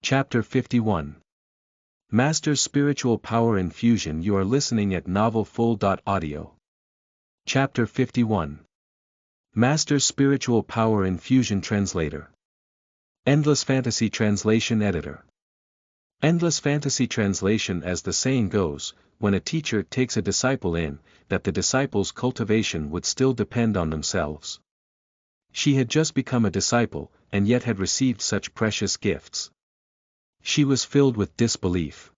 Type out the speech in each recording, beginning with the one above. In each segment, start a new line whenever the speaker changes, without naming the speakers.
Chapter 51. Master's Spiritual Power Infusion. You are listening at novelfull.audio. Chapter 51. Master's Spiritual Power Infusion Translator. Endless Fantasy Translation Editor. Endless Fantasy Translation. As the saying goes, when a teacher takes a disciple in, that the disciple's cultivation would still depend on themselves. She had just become a disciple, and yet had received such precious gifts. She was filled with disbelief.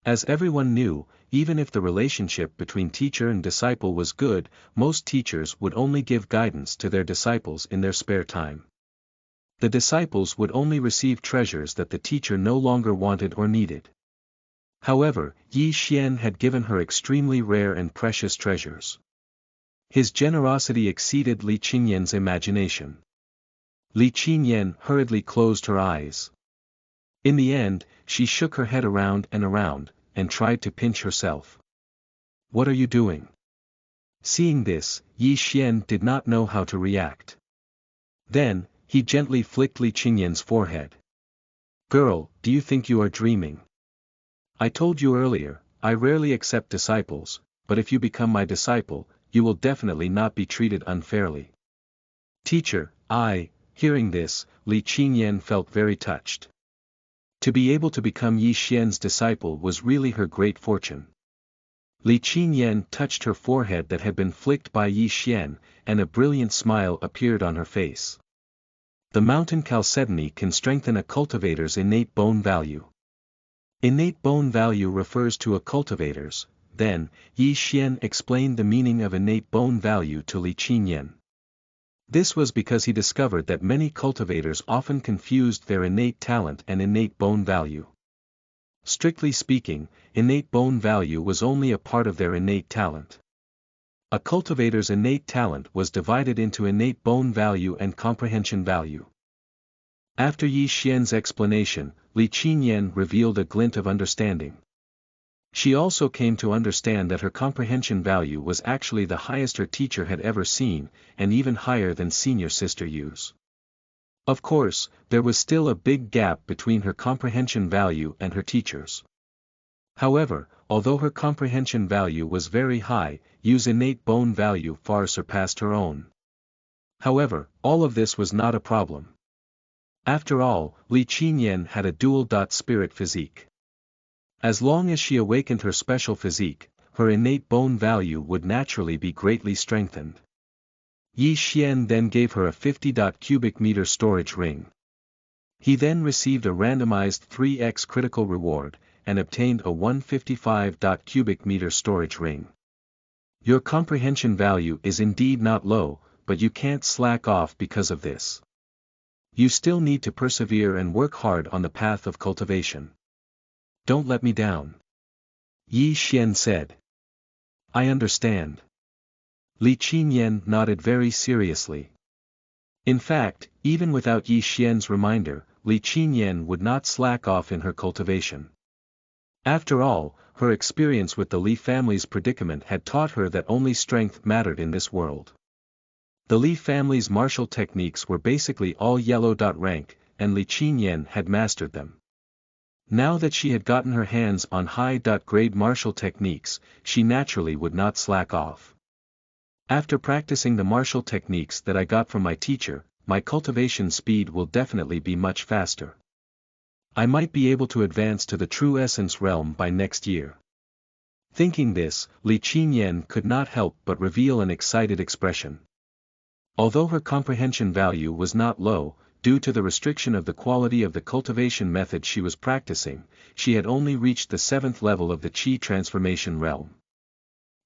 As everyone knew, even if the relationship between teacher and disciple was good, most teachers would only give guidance to their disciples in their spare time. The disciples would only receive treasures that the teacher no longer wanted or needed. However, Yi Xian had given her extremely rare and precious treasures. His generosity exceeded Li Qingyan's imagination. Li Qingyan hurriedly closed her eyes. In the end, she shook her head around, and tried to pinch herself. "What are you doing?" Seeing this, Yi Xian did not know how to react. Then, he gently flicked Li Qingyan's forehead. "Girl, do you think you are dreaming? I told you earlier, I rarely accept disciples, but if you become my disciple, you will definitely not be treated unfairly." "Teacher, Hearing this, Li Qingyan felt very touched. To be able to become Yi Xian's disciple was really her great fortune. Li Qingyan touched her forehead that had been flicked by Yi Xian, and a brilliant smile appeared on her face. The mountain chalcedony can strengthen a cultivator's innate bone value. Innate bone value refers to a cultivator's. Then, Yi Xian explained the meaning of innate bone value to Li Qingyan. This was because he discovered that many cultivators often confused their innate talent and innate bone value. Strictly speaking, innate bone value was only a part of their innate talent. A cultivator's innate talent was divided into innate bone value and comprehension value. After Yi Xian's explanation, Li Qingyan revealed a glint of understanding. She also came to understand that her comprehension value was actually the highest her teacher had ever seen, and even higher than senior sister Yu's. Of course, there was still a big gap between her comprehension value and her teacher's. However, although her comprehension value was very high, Yu's innate bone value far surpassed her own. However, all of this was not a problem. After all, Li Qingyan had a dual spirit physique. As long as she awakened her special physique, her innate bone value would naturally be greatly strengthened. Yi Xian then gave her a 50 cubic meter storage ring. He then received a randomized 3x critical reward, and obtained a 155 cubic meter storage ring. Your comprehension value is indeed not low, but you can't slack off because of this. You still need to persevere and work hard on the path of cultivation. Don't let me down. Yi Xian said. I understand. Li Qingyan nodded very seriously. In fact, even without Yi Xian's reminder, Li Qingyan would not slack off in her cultivation. After all, her experience with the Li family's predicament had taught her that only strength mattered in this world. The Li family's martial techniques were basically all yellow rank, and Li Qingyan had mastered them. Now that she had gotten her hands on high-grade martial techniques, she naturally would not slack off. After practicing the martial techniques that I got from my teacher, my cultivation speed will definitely be much faster. I might be able to advance to the true essence realm by next year. Thinking this, Li Qingyan could not help but reveal an excited expression. Although her comprehension value was not low, due to the restriction of the quality of the cultivation method she was practicing, she had only reached the 7th level of the Qi transformation realm.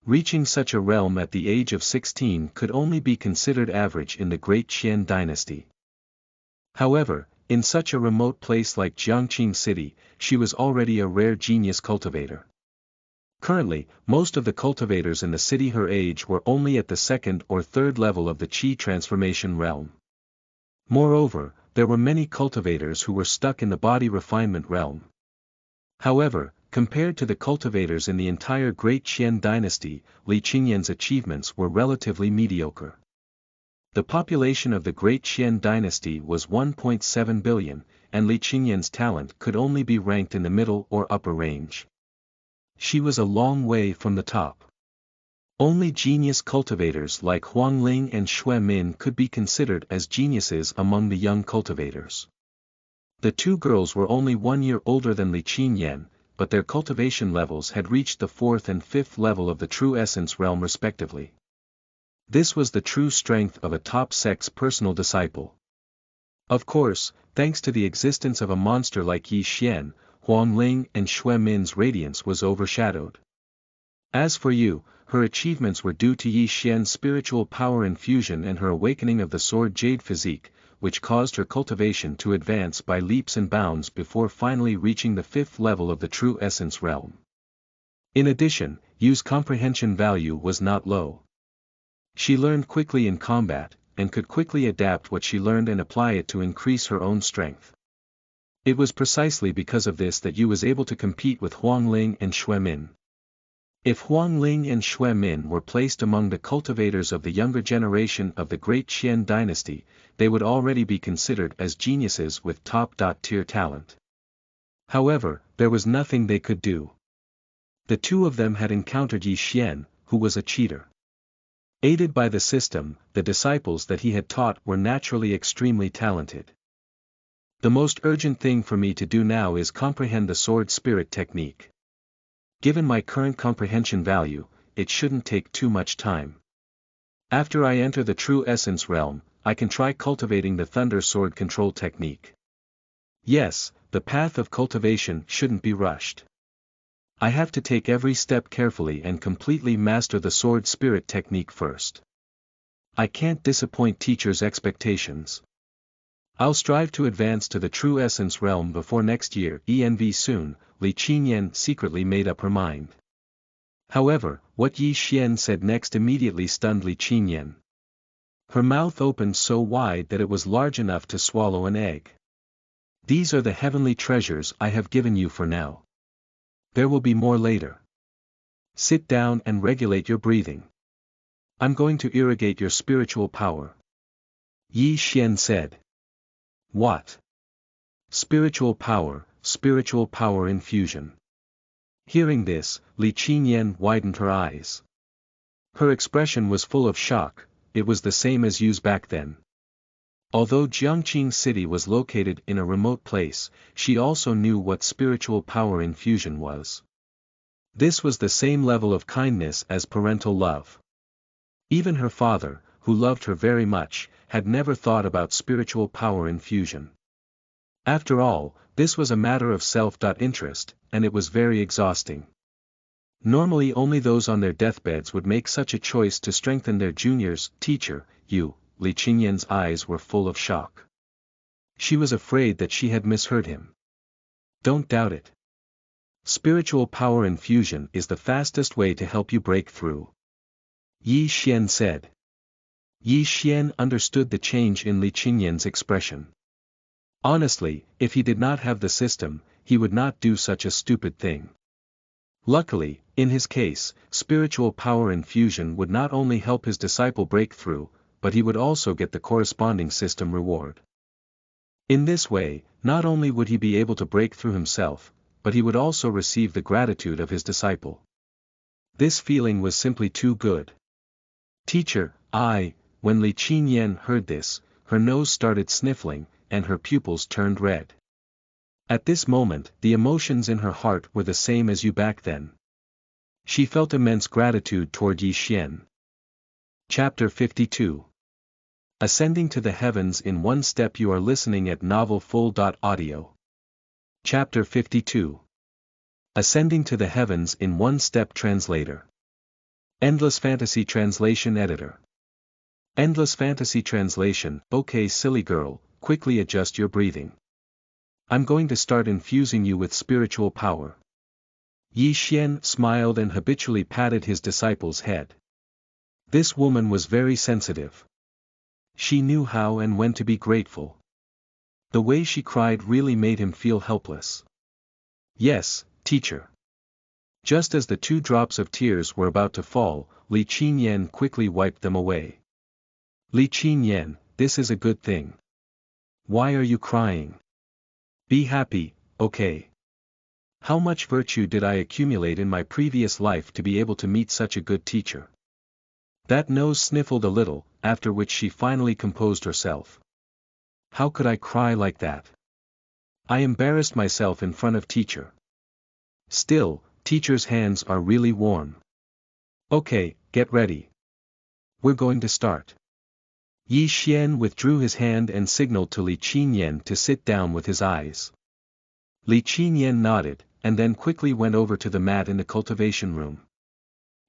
Reaching such a realm at the age of 16 could only be considered average in the Great Qian dynasty. However, in such a remote place like Jiangqing City, she was already a rare genius cultivator. Currently, most of the cultivators in the city her age were only at the 2nd or 3rd level of the Qi transformation realm. Moreover, there were many cultivators who were stuck in the body refinement realm. However, compared to the cultivators in the entire Great Qian dynasty, Li Qingyan's achievements were relatively mediocre. The population of the Great Qian dynasty was 1.7 billion, and Li Qingyan's talent could only be ranked in the middle or upper range. She was a long way from the top. Only genius cultivators like Huang Ling and Xue Min could be considered as geniuses among the young cultivators. The two girls were only 1 year older than Li Qingyan, but their cultivation levels had reached the 4th and 5th level of the true essence realm respectively. This was the true strength of a top-sex personal disciple. Of course, thanks to the existence of a monster like Yi Xian, Huang Ling and Xue Min's radiance was overshadowed. As for you, her achievements were due to Yi Xian's spiritual power infusion and her awakening of the sword jade physique, which caused her cultivation to advance by leaps and bounds before finally reaching the 5th level of the true essence realm. In addition, Yu's comprehension value was not low. She learned quickly in combat, and could quickly adapt what she learned and apply it to increase her own strength. It was precisely because of this that Yu was able to compete with Huang Ling and Xue Min. If Huang Ling and Xue Min were placed among the cultivators of the younger generation of the Great Qian dynasty, they would already be considered as geniuses with top-tier talent. However, there was nothing they could do. The two of them had encountered Yi Xian, who was a cheater. Aided by the system, the disciples that he had taught were naturally extremely talented. The most urgent thing for me to do now is comprehend the sword spirit technique. Given my current comprehension value, it shouldn't take too much time. After I enter the true essence realm, I can try cultivating the thunder sword control technique. Yes, the path of cultivation shouldn't be rushed. I have to take every step carefully and completely master the sword spirit technique first. I can't disappoint teachers' expectations. I'll strive to advance to the true essence realm before next year. Soon, Li Qingyan secretly made up her mind. However, what Yi Xian said next immediately stunned Li Qingyan. Her mouth opened so wide that it was large enough to swallow an egg. These are the heavenly treasures I have given you for now. There will be more later. Sit down and regulate your breathing. I'm going to irrigate your spiritual power. Yi Xian said. What? Spiritual power infusion. Hearing this, Li Qingyan widened her eyes. Her expression was full of shock. It was the same as Yu's back then. Although Jiangqing City was located in a remote place, she also knew what spiritual power infusion was. This was the same level of kindness as parental love. Even her father, who loved her very much, had never thought about spiritual power infusion. After all, this was a matter of self-interest, and it was very exhausting. Normally only those on their deathbeds would make such a choice to strengthen their juniors. Teacher, you. Li Qingyan's eyes were full of shock. She was afraid that she had misheard him. Don't doubt it. Spiritual power infusion is the fastest way to help you break through. Yi Xian said. Yi Xian understood the change in Li Qingyan's expression. Honestly, if he did not have the system, he would not do such a stupid thing. Luckily, in his case, spiritual power infusion would not only help his disciple break through, but he would also get the corresponding system reward. In this way, not only would he be able to break through himself, but he would also receive the gratitude of his disciple. This feeling was simply too good. Teacher, when Li Qingyan heard this, her nose started sniffling, and her pupils turned red. At this moment, the emotions in her heart were the same as you back then. She felt immense gratitude toward Yi Xian. Chapter 52. Ascending to the Heavens in One Step. You are listening at novelfull.audio. Chapter 52. Ascending to the Heavens in One Step. Translator. Endless Fantasy Translation Editor. Endless Fantasy Translation. Okay, silly girl, quickly adjust your breathing. I'm going to start infusing you with spiritual power. Yi Xian smiled and habitually patted his disciple's head. This woman was very sensitive. She knew how and when to be grateful. The way she cried really made him feel helpless. Yes, teacher. Just as the 2 drops of tears were about to fall, Li Qingyan quickly wiped them away. Li Qinyan, this is a good thing. Why are you crying? Be happy, okay? How much virtue did I accumulate in my previous life to be able to meet such a good teacher? That nose sniffled a little, after which she finally composed herself. How could I cry like that? I embarrassed myself in front of teacher. Still, teacher's hands are really warm. Okay, get ready. We're going to start. Yi Xian withdrew his hand and signaled to Li Qinyan to sit down with his eyes. Li Qinyan nodded, and then quickly went over to the mat in the cultivation room.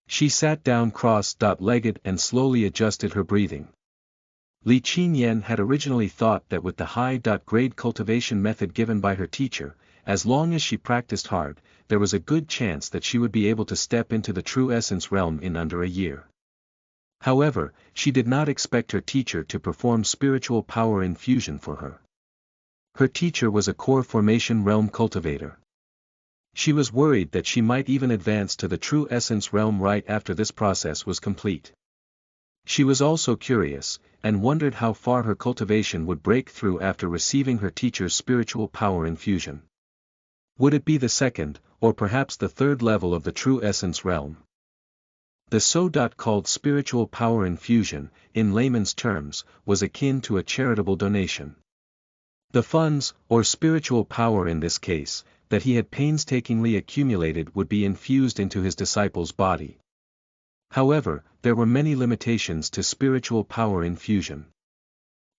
She sat down cross-legged and slowly adjusted her breathing. Li Qinyan had originally thought that with the high-grade cultivation method given by her teacher, as long as she practiced hard, there was a good chance that she would be able to step into the true essence realm in under a year. However, she did not expect her teacher to perform spiritual power infusion for her. Her teacher was a core formation realm cultivator. She was worried that she might even advance to the true essence realm right after this process was complete. She was also curious, and wondered how far her cultivation would break through after receiving her teacher's spiritual power infusion. Would it be the second, or perhaps the third level of the true essence realm? The so-called spiritual power infusion, in layman's terms, was akin to a charitable donation. The funds, or spiritual power in this case, that he had painstakingly accumulated would be infused into his disciple's body. However, there were many limitations to spiritual power infusion.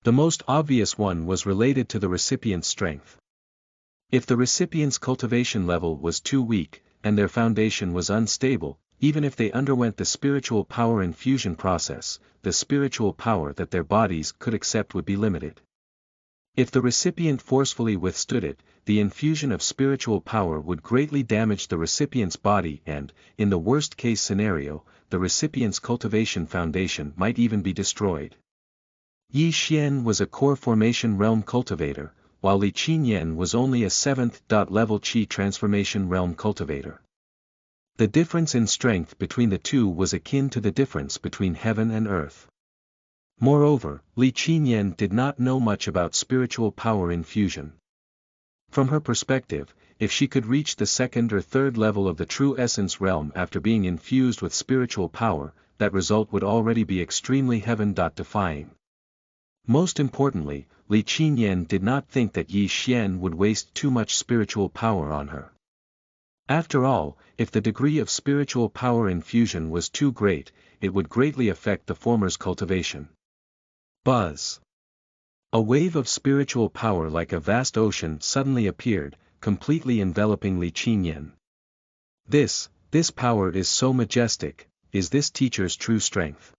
The most obvious one was related to the recipient's strength. If the recipient's cultivation level was too weak, and their foundation was unstable, even if they underwent the spiritual power infusion process, the spiritual power that their bodies could accept would be limited. If the recipient forcefully withstood it, the infusion of spiritual power would greatly damage the recipient's body and, in the worst-case scenario, the recipient's cultivation foundation might even be destroyed. Yi Xian was a core formation realm cultivator, while Li Qinyan was only a 7th-level Qi transformation realm cultivator. The difference in strength between the two was akin to the difference between heaven and earth. Moreover, Li Qinyan did not know much about spiritual power infusion. From her perspective, if she could reach the second or third level of the true essence realm after being infused with spiritual power, that result would already be extremely heaven-defying. Most importantly, Li Qinyan did not think that Yi Xian would waste too much spiritual power on her. After all, if the degree of spiritual power infusion was too great, it would greatly affect the former's cultivation. Buzz. A wave of spiritual power like a vast ocean suddenly appeared, completely enveloping Li Qinyan. This power is so majestic, is this teacher's true strength?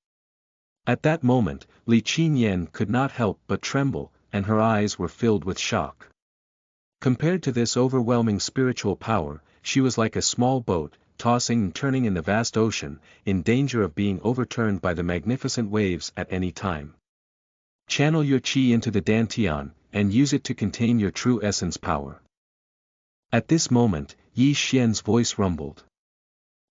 At that moment, Li Qinyan could not help but tremble, and her eyes were filled with shock. Compared to this overwhelming spiritual power, she was like a small boat, tossing and turning in the vast ocean, in danger of being overturned by the magnificent waves at any time. Channel your qi into the dantian, and use it to contain your true essence power. At this moment, Yi Xian's voice rumbled.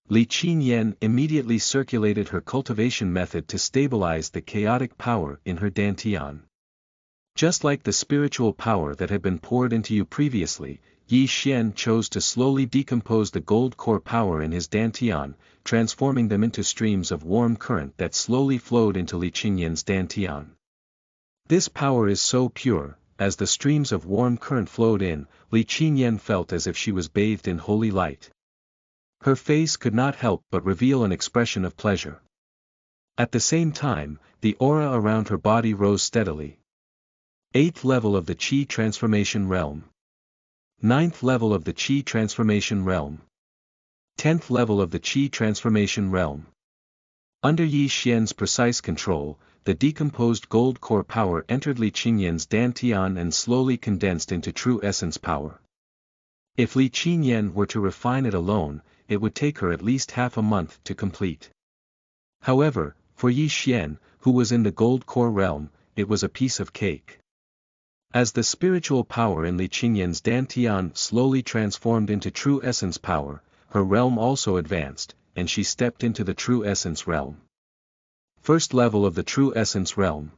Li Qinyan immediately circulated her cultivation method to stabilize the chaotic power in her dantian. Just like the spiritual power that had been poured into you previously, Yi Xian chose to slowly decompose the gold core power in his dantian, transforming them into streams of warm current that slowly flowed into Li Qinyan's dantian. This power is so pure, as the streams of warm current flowed in, Li Qinyan felt as if she was bathed in holy light. Her face could not help but reveal an expression of pleasure. At the same time, the aura around her body rose steadily. 8th level of the Qi transformation realm. 9th level of the Qi transformation realm. 10th level of the Qi transformation realm. Under Yi Xian's precise control, the decomposed gold core power entered Li Qinyan's dantian and slowly condensed into true essence power. If Li Qinyan were to refine it alone, it would take her at least half a month to complete. However, for Yi Xian, who was in the gold core realm, it was a piece of cake. As the spiritual power in Li Qinyan's dantian slowly transformed into true essence power, her realm also advanced, and she stepped into the true essence realm. First level of the True Essence Realm.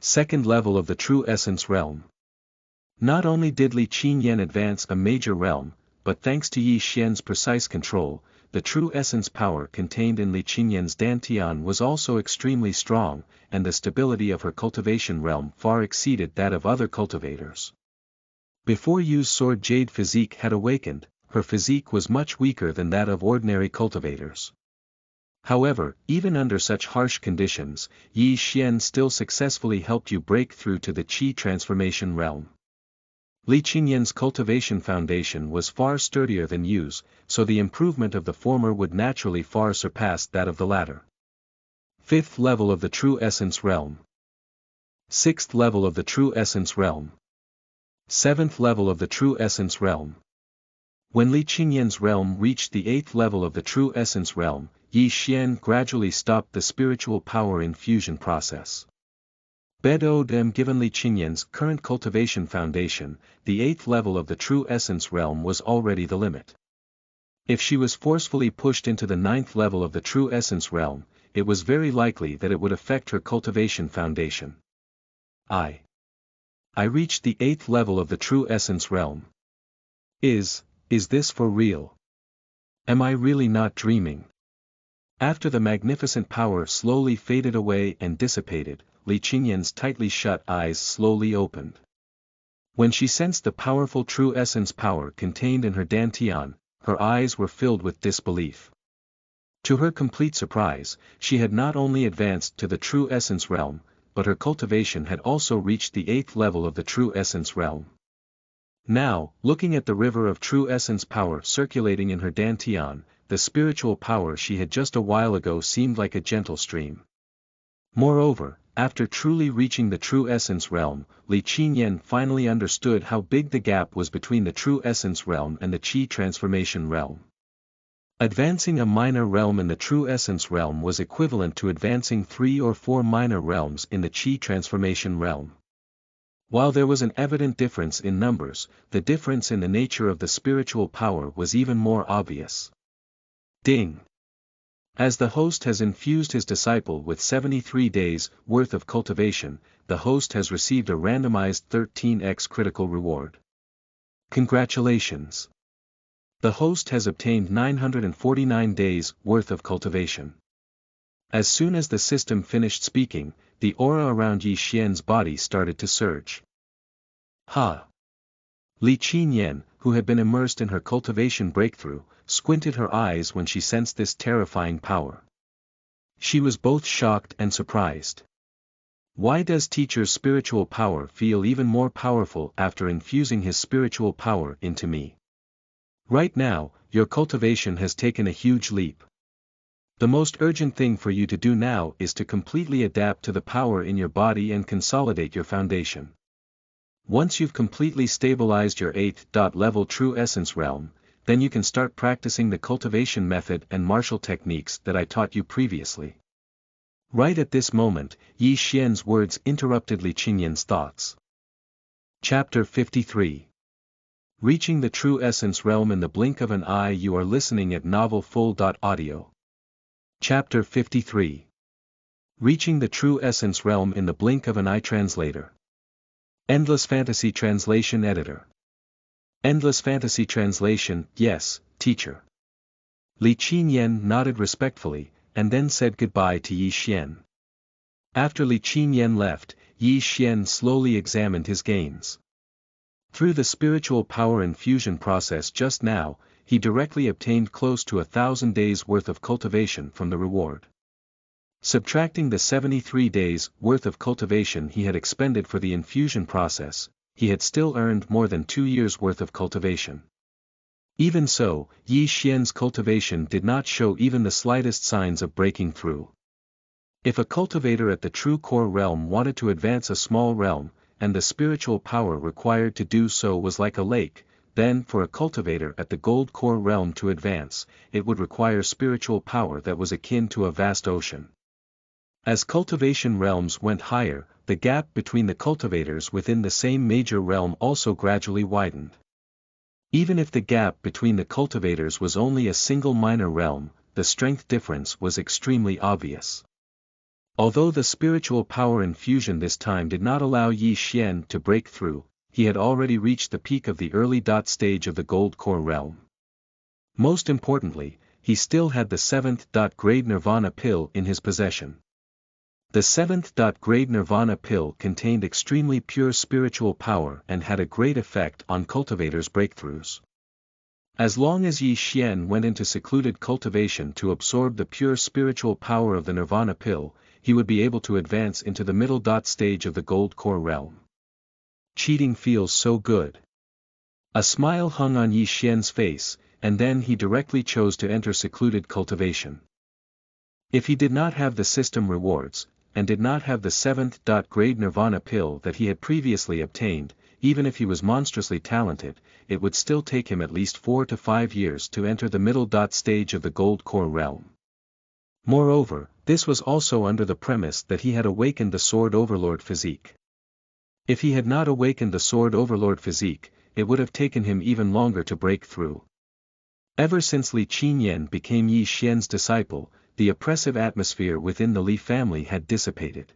Second level of the True Essence Realm. Not only did Li Qinyan advance a major realm, but thanks to Yi Xian's precise control, the true essence power contained in Li Qinyan's Dantian was also extremely strong, and the stability of her cultivation realm far exceeded that of other cultivators. Before Yu's sword jade physique had awakened, her physique was much weaker than that of ordinary cultivators. However, even under such harsh conditions, Yi Xian still successfully helped Yu break through to the Qi transformation realm. Li Qinyan's cultivation foundation was far sturdier than Yu's, so the improvement of the former would naturally far surpass that of the latter. Fifth level of the True Essence Realm. Sixth level of the True Essence Realm. Seventh level of the True Essence Realm. When Li Qinyan's realm reached the eighth level of the True Essence Realm, Yi Xian gradually stopped the spiritual power infusion process. Given Li Qinyan's current cultivation foundation, the eighth level of the True Essence Realm was already the limit. If she was forcefully pushed into the ninth level of the True Essence Realm, it was very likely that it would affect her cultivation foundation. I reached the eighth level of the True Essence Realm. Is this for real? Am I really not dreaming? After the magnificent power slowly faded away and dissipated, Li Qinyan's tightly shut eyes slowly opened. When she sensed the powerful true essence power contained in her Dantian, her eyes were filled with disbelief. To her complete surprise, she had not only advanced to the true essence realm, but her cultivation had also reached the eighth level of the true essence realm. Now, looking at the river of true essence power circulating in her Dantian, the spiritual power she had just a while ago seemed like a gentle stream. Moreover, after truly reaching the true essence realm, Li Qinyan finally understood how big the gap was between the true essence realm and the Qi transformation realm. Advancing a minor realm in the true essence realm was equivalent to advancing 3 or 4 minor realms in the Qi transformation realm. While there was an evident difference in numbers, the difference in the nature of the spiritual power was even more obvious. Ding! As the host has infused his disciple with 73 days' worth of cultivation, the host has received a randomized 13x critical reward. Congratulations! The host has obtained 949 days' worth of cultivation. As soon as the system finished speaking, the aura around Yi Xian's body started to surge. Ha! Li Qinyan, who had been immersed in her cultivation breakthrough, squinted her eyes when she sensed this terrifying power. She was both shocked and surprised. Why does teacher's spiritual power feel even more powerful after infusing his spiritual power into me? Right now, your cultivation has taken a huge leap. The most urgent thing for you to do now is to completely adapt to the power in your body and consolidate your foundation. Once you've completely stabilized your 8th level true essence realm, then you can start practicing the cultivation method and martial techniques that I taught you previously. Right at this moment, Yi Xian's words interrupted Li Qinyan's thoughts. Chapter 53. Reaching the true essence realm in the blink of an eye. You are listening at novelfull.audio. Chapter 53. Reaching the true essence realm in the blink of an eye. Translator. Endless Fantasy Translation Editor. Endless Fantasy Translation. Yes, teacher. Li Qinyan nodded respectfully, and then said goodbye to Yi Xian. After Li Qinyan left, Yi Xian slowly examined his gains. Through the spiritual power infusion process just now, he directly obtained close to 1,000 days' worth of cultivation from the reward. Subtracting the 73 days' worth of cultivation he had expended for the infusion process, he had still earned more than 2 years' worth of cultivation. Even so, Yi Xian's cultivation did not show even the slightest signs of breaking through. If a cultivator at the true core realm wanted to advance a small realm, and the spiritual power required to do so was like a lake, then for a cultivator at the gold core realm to advance, it would require spiritual power that was akin to a vast ocean. As cultivation realms went higher, the gap between the cultivators within the same major realm also gradually widened. Even if the gap between the cultivators was only a single minor realm, the strength difference was extremely obvious. Although the spiritual power infusion this time did not allow Yi Xian to break through, he had already reached the peak of the early stage of the gold core realm. Most importantly, he still had the 7th grade Nirvana pill in his possession. The 7th grade Nirvana pill contained extremely pure spiritual power and had a great effect on cultivators' breakthroughs. As long as Yi Xian went into secluded cultivation to absorb the pure spiritual power of the Nirvana pill, he would be able to advance into the middle stage of the gold core realm. Cheating feels so good. A smile hung on Yi Xian's face, and then he directly chose to enter secluded cultivation. If he did not have the system rewards, and did not have the 7th grade Nirvana pill that he had previously obtained, even if he was monstrously talented, it would still take him at least 4 to 5 years to enter the middle stage of the gold core realm. Moreover, this was also under the premise that he had awakened the Sword Overlord physique. If he had not awakened the Sword Overlord physique, it would have taken him even longer to break through. Ever since Li Qinyan became Yi Xian's disciple, the oppressive atmosphere within the Li family had dissipated.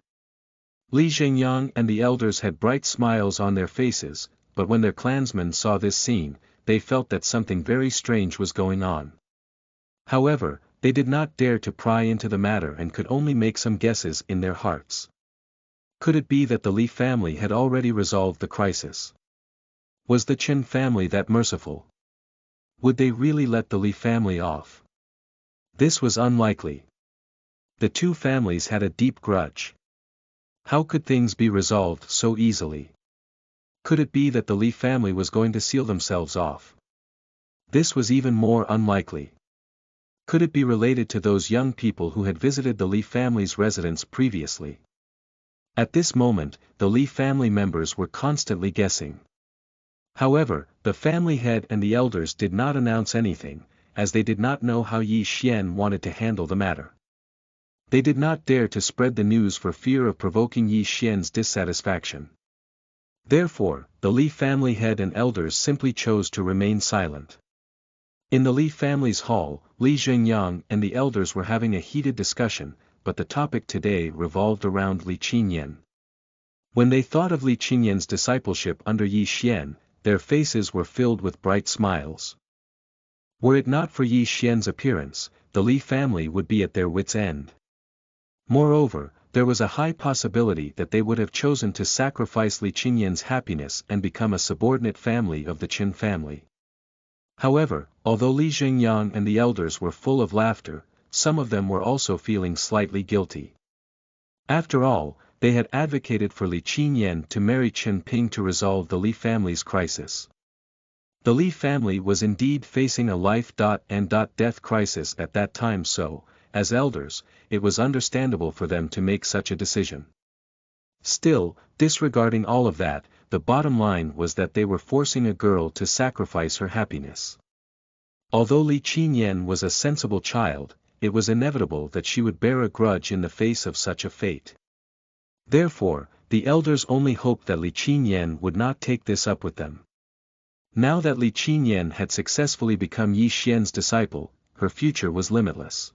Li Zhengyang and the elders had bright smiles on their faces, but when their clansmen saw this scene, they felt that something very strange was going on. However, they did not dare to pry into the matter and could only make some guesses in their hearts. Could it be that the Li family had already resolved the crisis? Was the Qin family that merciful? Would they really let the Li family off? This was unlikely. The two families had a deep grudge. How could things be resolved so easily? Could it be that the Li family was going to seal themselves off? This was even more unlikely. Could it be related to those young people who had visited the Li family's residence previously? At this moment, the Li family members were constantly guessing. However, the family head and the elders did not announce anything, as they did not know how Yi Xian wanted to handle the matter. They did not dare to spread the news for fear of provoking Yi Xian's dissatisfaction. Therefore, the Li family head and elders simply chose to remain silent. In the Li family's hall, Li Zhengyang and the elders were having a heated discussion, but the topic today revolved around Li Qinyan. When they thought of Li Qinyan's discipleship under Yi Xian, their faces were filled with bright smiles. Were it not for Yi Xian's appearance, the Li family would be at their wits' end. Moreover, there was a high possibility that they would have chosen to sacrifice Li Qinyan's happiness and become a subordinate family of the Qin family. However, although Li Zhengyang and the elders were full of laughter, some of them were also feeling slightly guilty. After all, they had advocated for Li Qinyan to marry Chen Ping to resolve the Li family's crisis. The Li family was indeed facing a life and death crisis at that time, so, as elders, it was understandable for them to make such a decision. Still, disregarding all of that, the bottom line was that they were forcing a girl to sacrifice her happiness. Although Li Qinyan was a sensible child, it was inevitable that she would bear a grudge in the face of such a fate. Therefore, the elders only hoped that Li Qinyan would not take this up with them. Now that Li Qinyan had successfully become Yi Xian's disciple, her future was limitless.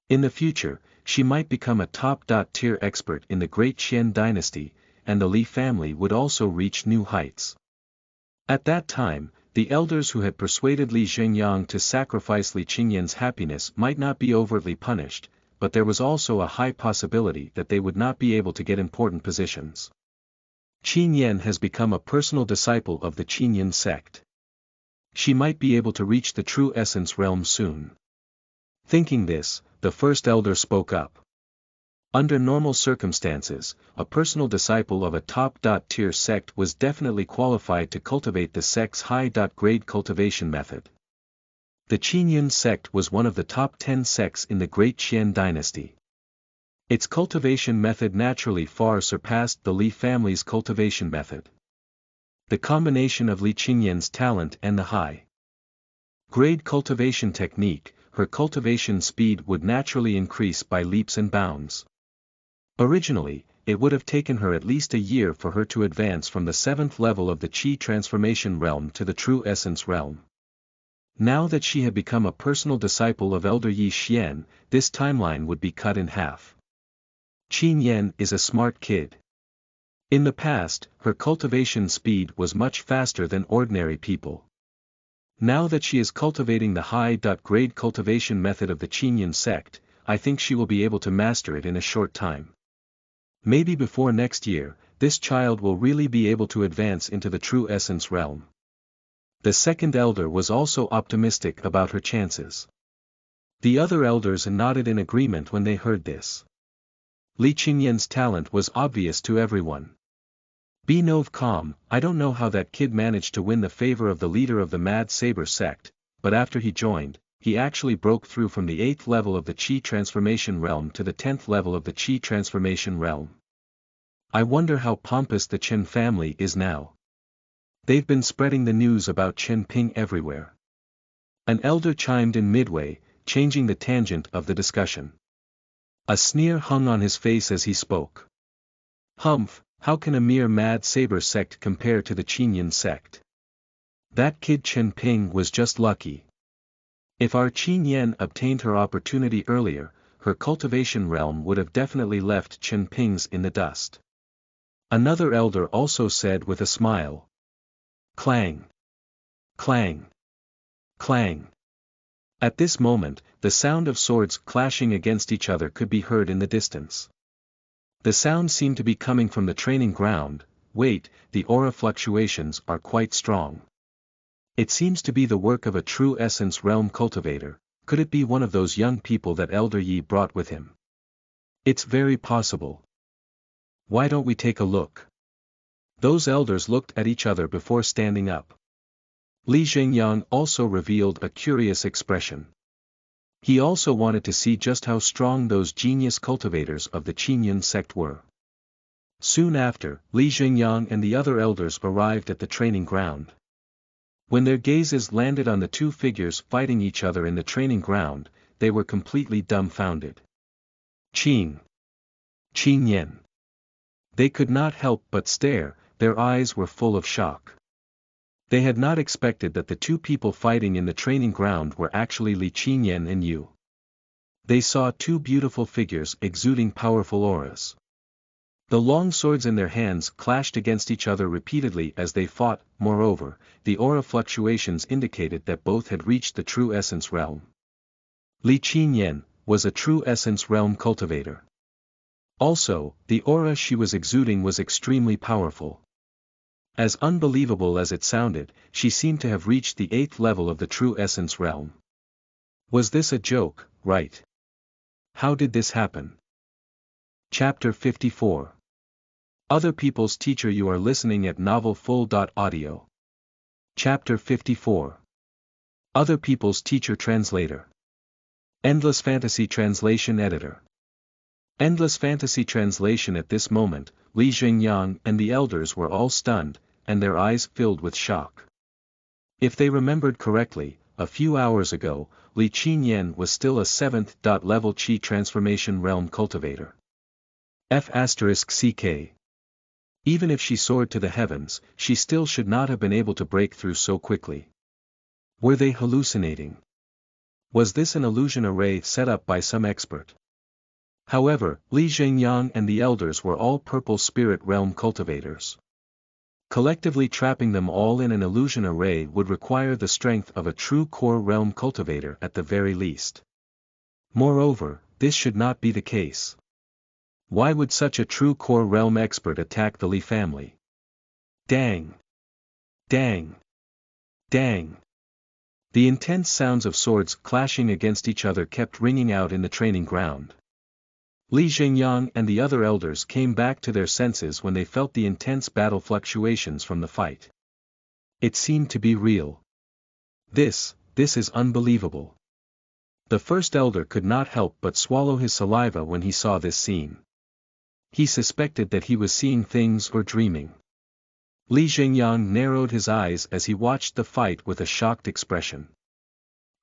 In the future, she might become a top-tier expert in the Great Qian dynasty, and the Li family would also reach new heights. At that time, the elders who had persuaded Li Zhengyang to sacrifice Li Qinyan's happiness might not be overtly punished, but there was also a high possibility that they would not be able to get important positions. Qinyan has become a personal disciple of the Qinyan sect. She might be able to reach the true essence realm soon. Thinking this, the first elder spoke up. Under normal circumstances, a personal disciple of a top-tier sect was definitely qualified to cultivate the sect's high-grade cultivation method. The Qinyan sect was one of the top 10 sects in the Great Qian dynasty. Its cultivation method naturally far surpassed the Li family's cultivation method. The combination of Li Qinyan's talent and the high-grade cultivation technique, her cultivation speed would naturally increase by leaps and bounds. Originally, it would have taken her at least a year for her to advance from the 7th level of the Qi transformation realm to the true essence realm. Now that she had become a personal disciple of Elder Yi Xian, this timeline would be cut in half. Qin Yan is a smart kid. In the past, her cultivation speed was much faster than ordinary people. Now that she is cultivating the high-grade cultivation method of the Qinyan sect, I think she will be able to master it in a short time. Maybe before next year, this child will really be able to advance into the true essence realm. The second elder was also optimistic about her chances. The other elders nodded in agreement when they heard this. Li Qingyan's talent was obvious to everyone. Be calm, I don't know how that kid managed to win the favor of the leader of the Mad Saber sect, but after he joined, he actually broke through from the 8th level of the Qi transformation realm to the 10th level of the Qi transformation realm. I wonder how pompous the Chen family is now. They've been spreading the news about Chen Ping everywhere. An elder chimed in midway, changing the tangent of the discussion. A sneer hung on his face as he spoke. Humph, how can a mere Mad Saber sect compare to the Qinyan sect? That kid Chen Ping was just lucky. If our Qin Yan obtained her opportunity earlier, her cultivation realm would have definitely left Chen Ping's in the dust. Another elder also said with a smile. Clang! Clang! Clang! At this moment, the sound of swords clashing against each other could be heard in the distance. The sound seemed to be coming from the training ground. Wait, the aura fluctuations are quite strong. It seems to be the work of a true essence realm cultivator. Could it be one of those young people that Elder Yi brought with him? It's very possible. Why don't we take a look? Those elders looked at each other before standing up. Li Zhengyang also revealed a curious expression. He also wanted to see just how strong those genius cultivators of the Qinyan sect were. Soon after, Li Zhengyang and the other elders arrived at the training ground. When their gazes landed on the two figures fighting each other in the training ground, they were completely dumbfounded. Qin Yan. They could not help but stare, their eyes were full of shock. They had not expected that the two people fighting in the training ground were actually Li Qinyan and Yu. They saw two beautiful figures exuding powerful auras. The long swords in their hands clashed against each other repeatedly as they fought. Moreover, the aura fluctuations indicated that both had reached the true essence realm. Li Qinyan was a true essence realm cultivator. Also, the aura she was exuding was extremely powerful. As unbelievable as it sounded, she seemed to have reached the 8th level of the true essence realm. Was this a joke, right? How did this happen? Chapter 54. Other people's teacher. You are listening at novelfull.audio. Chapter 54. Other people's teacher. Translator. Endless Fantasy Translation Editor. Endless Fantasy Translation. At this moment, Li Zhengyang and the elders were all stunned, and their eyes filled with shock. If they remembered correctly, a few hours ago, Li Qinyan was still a 7th level Qi transformation realm cultivator. F***ck. Even if she soared to the heavens, she still should not have been able to break through so quickly. Were they hallucinating? Was this an illusion array set up by some expert? However, Li Zhengyang and the elders were all purple spirit realm cultivators. Collectively trapping them all in an illusion array would require the strength of a true core realm cultivator at the very least. Moreover, this should not be the case. Why would such a true core realm expert attack the Li family? Dang! Dang! Dang! The intense sounds of swords clashing against each other kept ringing out in the training ground. Li Zhengyang and the other elders came back to their senses when they felt the intense battle fluctuations from the fight. It seemed to be real. This is unbelievable. The first elder could not help but swallow his saliva when he saw this scene. He suspected that he was seeing things or dreaming. Li Zhengyang narrowed his eyes as he watched the fight with a shocked expression.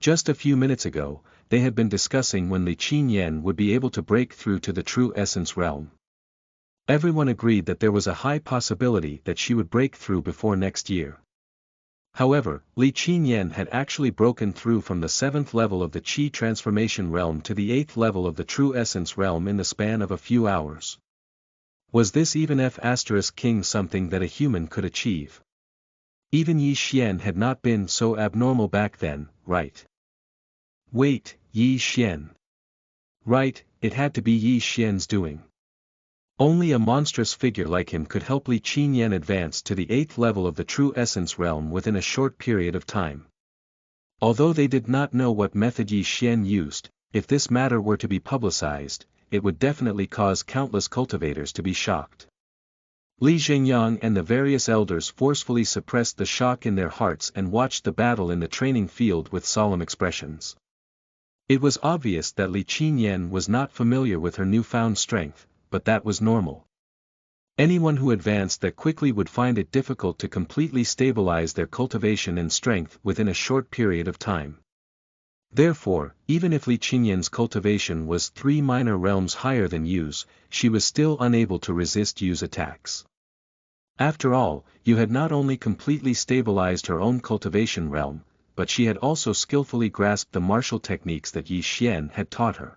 Just a few minutes ago, they had been discussing when Li Qinyan would be able to break through to the true essence realm. Everyone agreed that there was a high possibility that she would break through before next year. However, Li Qinyan had actually broken through from the 7th level of the Qi transformation realm to the 8th level of the true essence realm in the span of a few hours. Was this even F*King something that a human could achieve? Even Yi Xian had not been so abnormal back then, right? Wait, Yi Xian. Right, it had to be Yi Xian's doing. Only a monstrous figure like him could help Li Qinyan advance to the 8th level of the true essence realm within a short period of time. Although they did not know what method Yi Xian used, if this matter were to be publicized, it would definitely cause countless cultivators to be shocked. Li Zhengyang and the various elders forcefully suppressed the shock in their hearts and watched the battle in the training field with solemn expressions. It was obvious that Li Qinyan was not familiar with her newfound strength, but that was normal. Anyone who advanced that quickly would find it difficult to completely stabilize their cultivation and strength within a short period of time. Therefore, even if Li Qinyan's cultivation was 3 minor realms higher than Yu's, she was still unable to resist Yu's attacks. After all, Yu had not only completely stabilized her own cultivation realm, but she had also skillfully grasped the martial techniques that Yi Xian had taught her.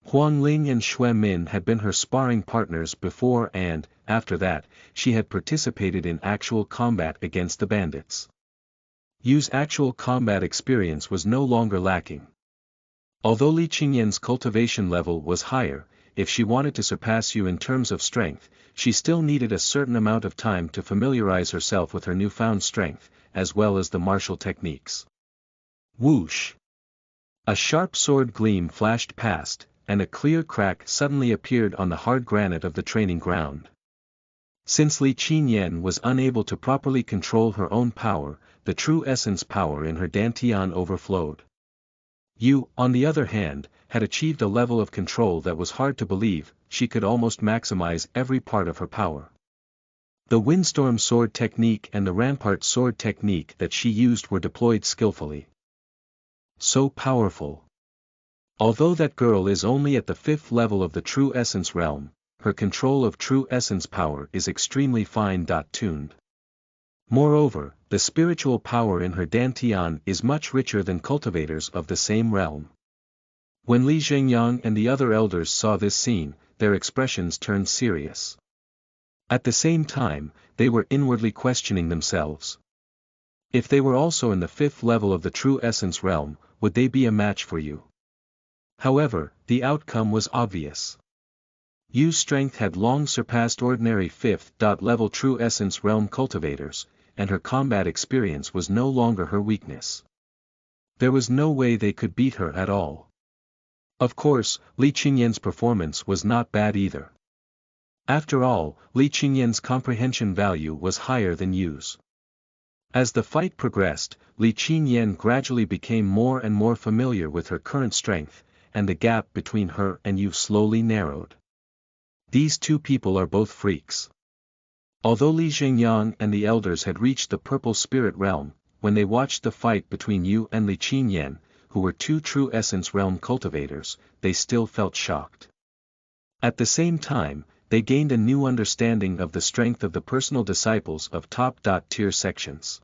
Huang Ling and Xue Min had been her sparring partners before and, after that, she had participated in actual combat against the bandits. Yu's actual combat experience was no longer lacking. Although Li Qinyan's cultivation level was higher, if she wanted to surpass Yu in terms of strength, she still needed a certain amount of time to familiarize herself with her newfound strength, as well as the martial techniques. Whoosh! A sharp sword gleam flashed past, and a clear crack suddenly appeared on the hard granite of the training ground. Since Li Qinyan was unable to properly control her own power, the true essence power in her dantian overflowed. Yu, on the other hand, had achieved a level of control that was hard to believe. She could almost maximize every part of her power. The windstorm sword technique and the rampart sword technique that she used were deployed skillfully. So powerful. Although that girl is only at the 5th level of the true essence realm, her control of true essence power is extremely fine-tuned. Moreover, the spiritual power in her dantian is much richer than cultivators of the same realm. When Li Zhengyang and the other elders saw this scene, their expressions turned serious. At the same time, they were inwardly questioning themselves. If they were also in the 5th level of the true essence realm, would they be a match for you? However, the outcome was obvious. Yu's strength had long surpassed ordinary 5th level true essence realm cultivators, and her combat experience was no longer her weakness. There was no way they could beat her at all. Of course, Li Qinyan's performance was not bad either. After all, Li Qinyan's comprehension value was higher than Yu's. As the fight progressed, Li Qinyan gradually became more and more familiar with her current strength, and the gap between her and Yu slowly narrowed. These two people are both freaks. Although Li Zhengyang and the elders had reached the purple spirit realm, when they watched the fight between Yu and Li Qinyan, who were two true essence realm cultivators, they still felt shocked. At the same time, they gained a new understanding of the strength of the personal disciples of top-tier sections.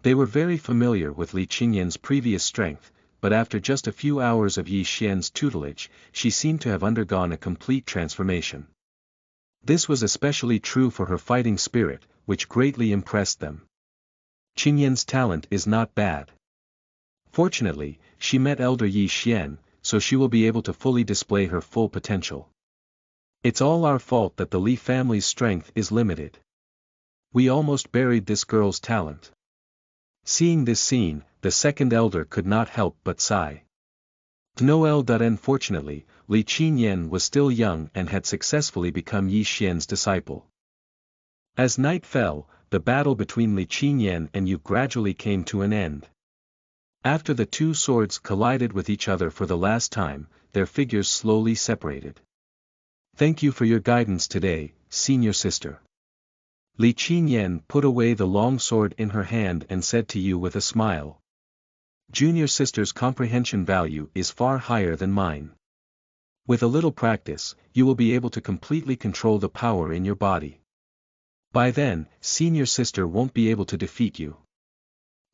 They were very familiar with Li Qinyan's previous strength, but after just a few hours of Yi Xian's tutelage, she seemed to have undergone a complete transformation. This was especially true for her fighting spirit, which greatly impressed them. Qinyan's talent is not bad. Fortunately, she met Elder Yi Xian, so she will be able to fully display her full potential. It's all our fault that the Li family's strength is limited. We almost buried this girl's talent. Seeing this scene, the second elder could not help but sigh. Unfortunately, Li Qinyan was still young and had successfully become Yi Xian's disciple. As night fell, the battle between Li Qinyan and Yu gradually came to an end. After the two swords collided with each other for the last time, their figures slowly separated. Thank you for your guidance today, senior sister. Li Qinyan put away the long sword in her hand and said to Yu with a smile. Junior sister's comprehension value is far higher than mine. With a little practice, you will be able to completely control the power in your body. By then, senior sister won't be able to defeat you.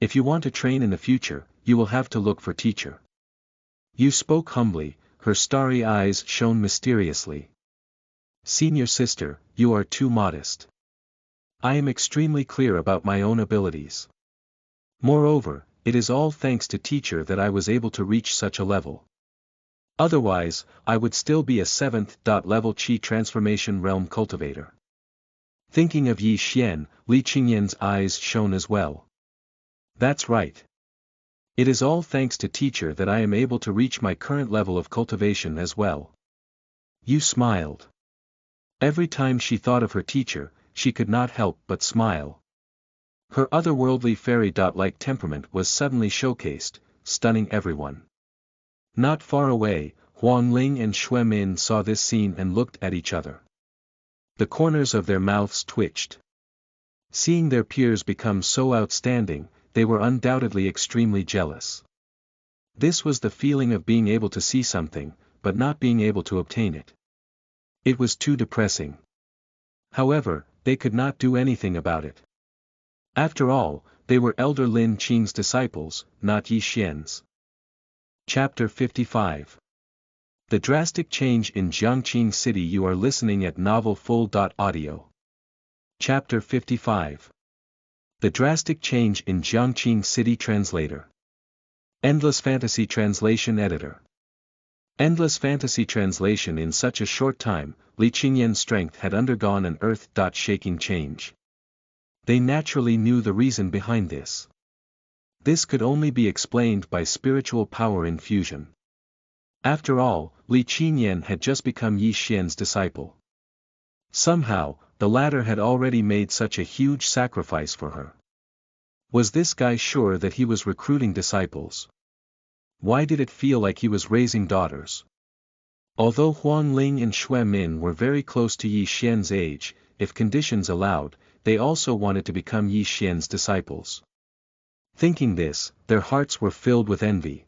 If you want to train in the future, you will have to look for teacher. Yu spoke humbly, her starry eyes shone mysteriously. Senior sister, you are too modest. I am extremely clear about my own abilities. Moreover, it is all thanks to teacher that I was able to reach such a level. Otherwise, I would still be a 7th level Qi transformation realm cultivator. Thinking of Yi Xian, Li Qingyan's eyes shone as well. That's right. It is all thanks to teacher that I am able to reach my current level of cultivation as well. Yu smiled. Every time she thought of her teacher, she could not help but smile. Her otherworldly fairy-like temperament was suddenly showcased, stunning everyone. Not far away, Huang Ling and Xue Min saw this scene and looked at each other. The corners of their mouths twitched. Seeing their peers become so outstanding, they were undoubtedly extremely jealous. This was the feeling of being able to see something, but not being able to obtain it. It was too depressing. However, they could not do anything about it. After all, they were Elder Lin Qing's disciples, not Yi Xian's. Chapter 55. The drastic change in Jiangqing City. You are listening at novelfull.audio. Chapter 55. The drastic change in Jiangqing City. Translator. Endless Fantasy Translation Editor. Endless Fantasy Translation. In such a short time, Li Qingyan's strength had undergone an earth-shaking change. They naturally knew the reason behind this. This could only be explained by spiritual power infusion. After all, Li Qingyan had just become Yi Xian's disciple. Somehow, the latter had already made such a huge sacrifice for her. Was this guy sure that he was recruiting disciples? Why did it feel like he was raising daughters? Although Huang Ling and Xue Min were very close to Yi Xian's age, if conditions allowed, they also wanted to become Yi Xian's disciples. Thinking this, their hearts were filled with envy.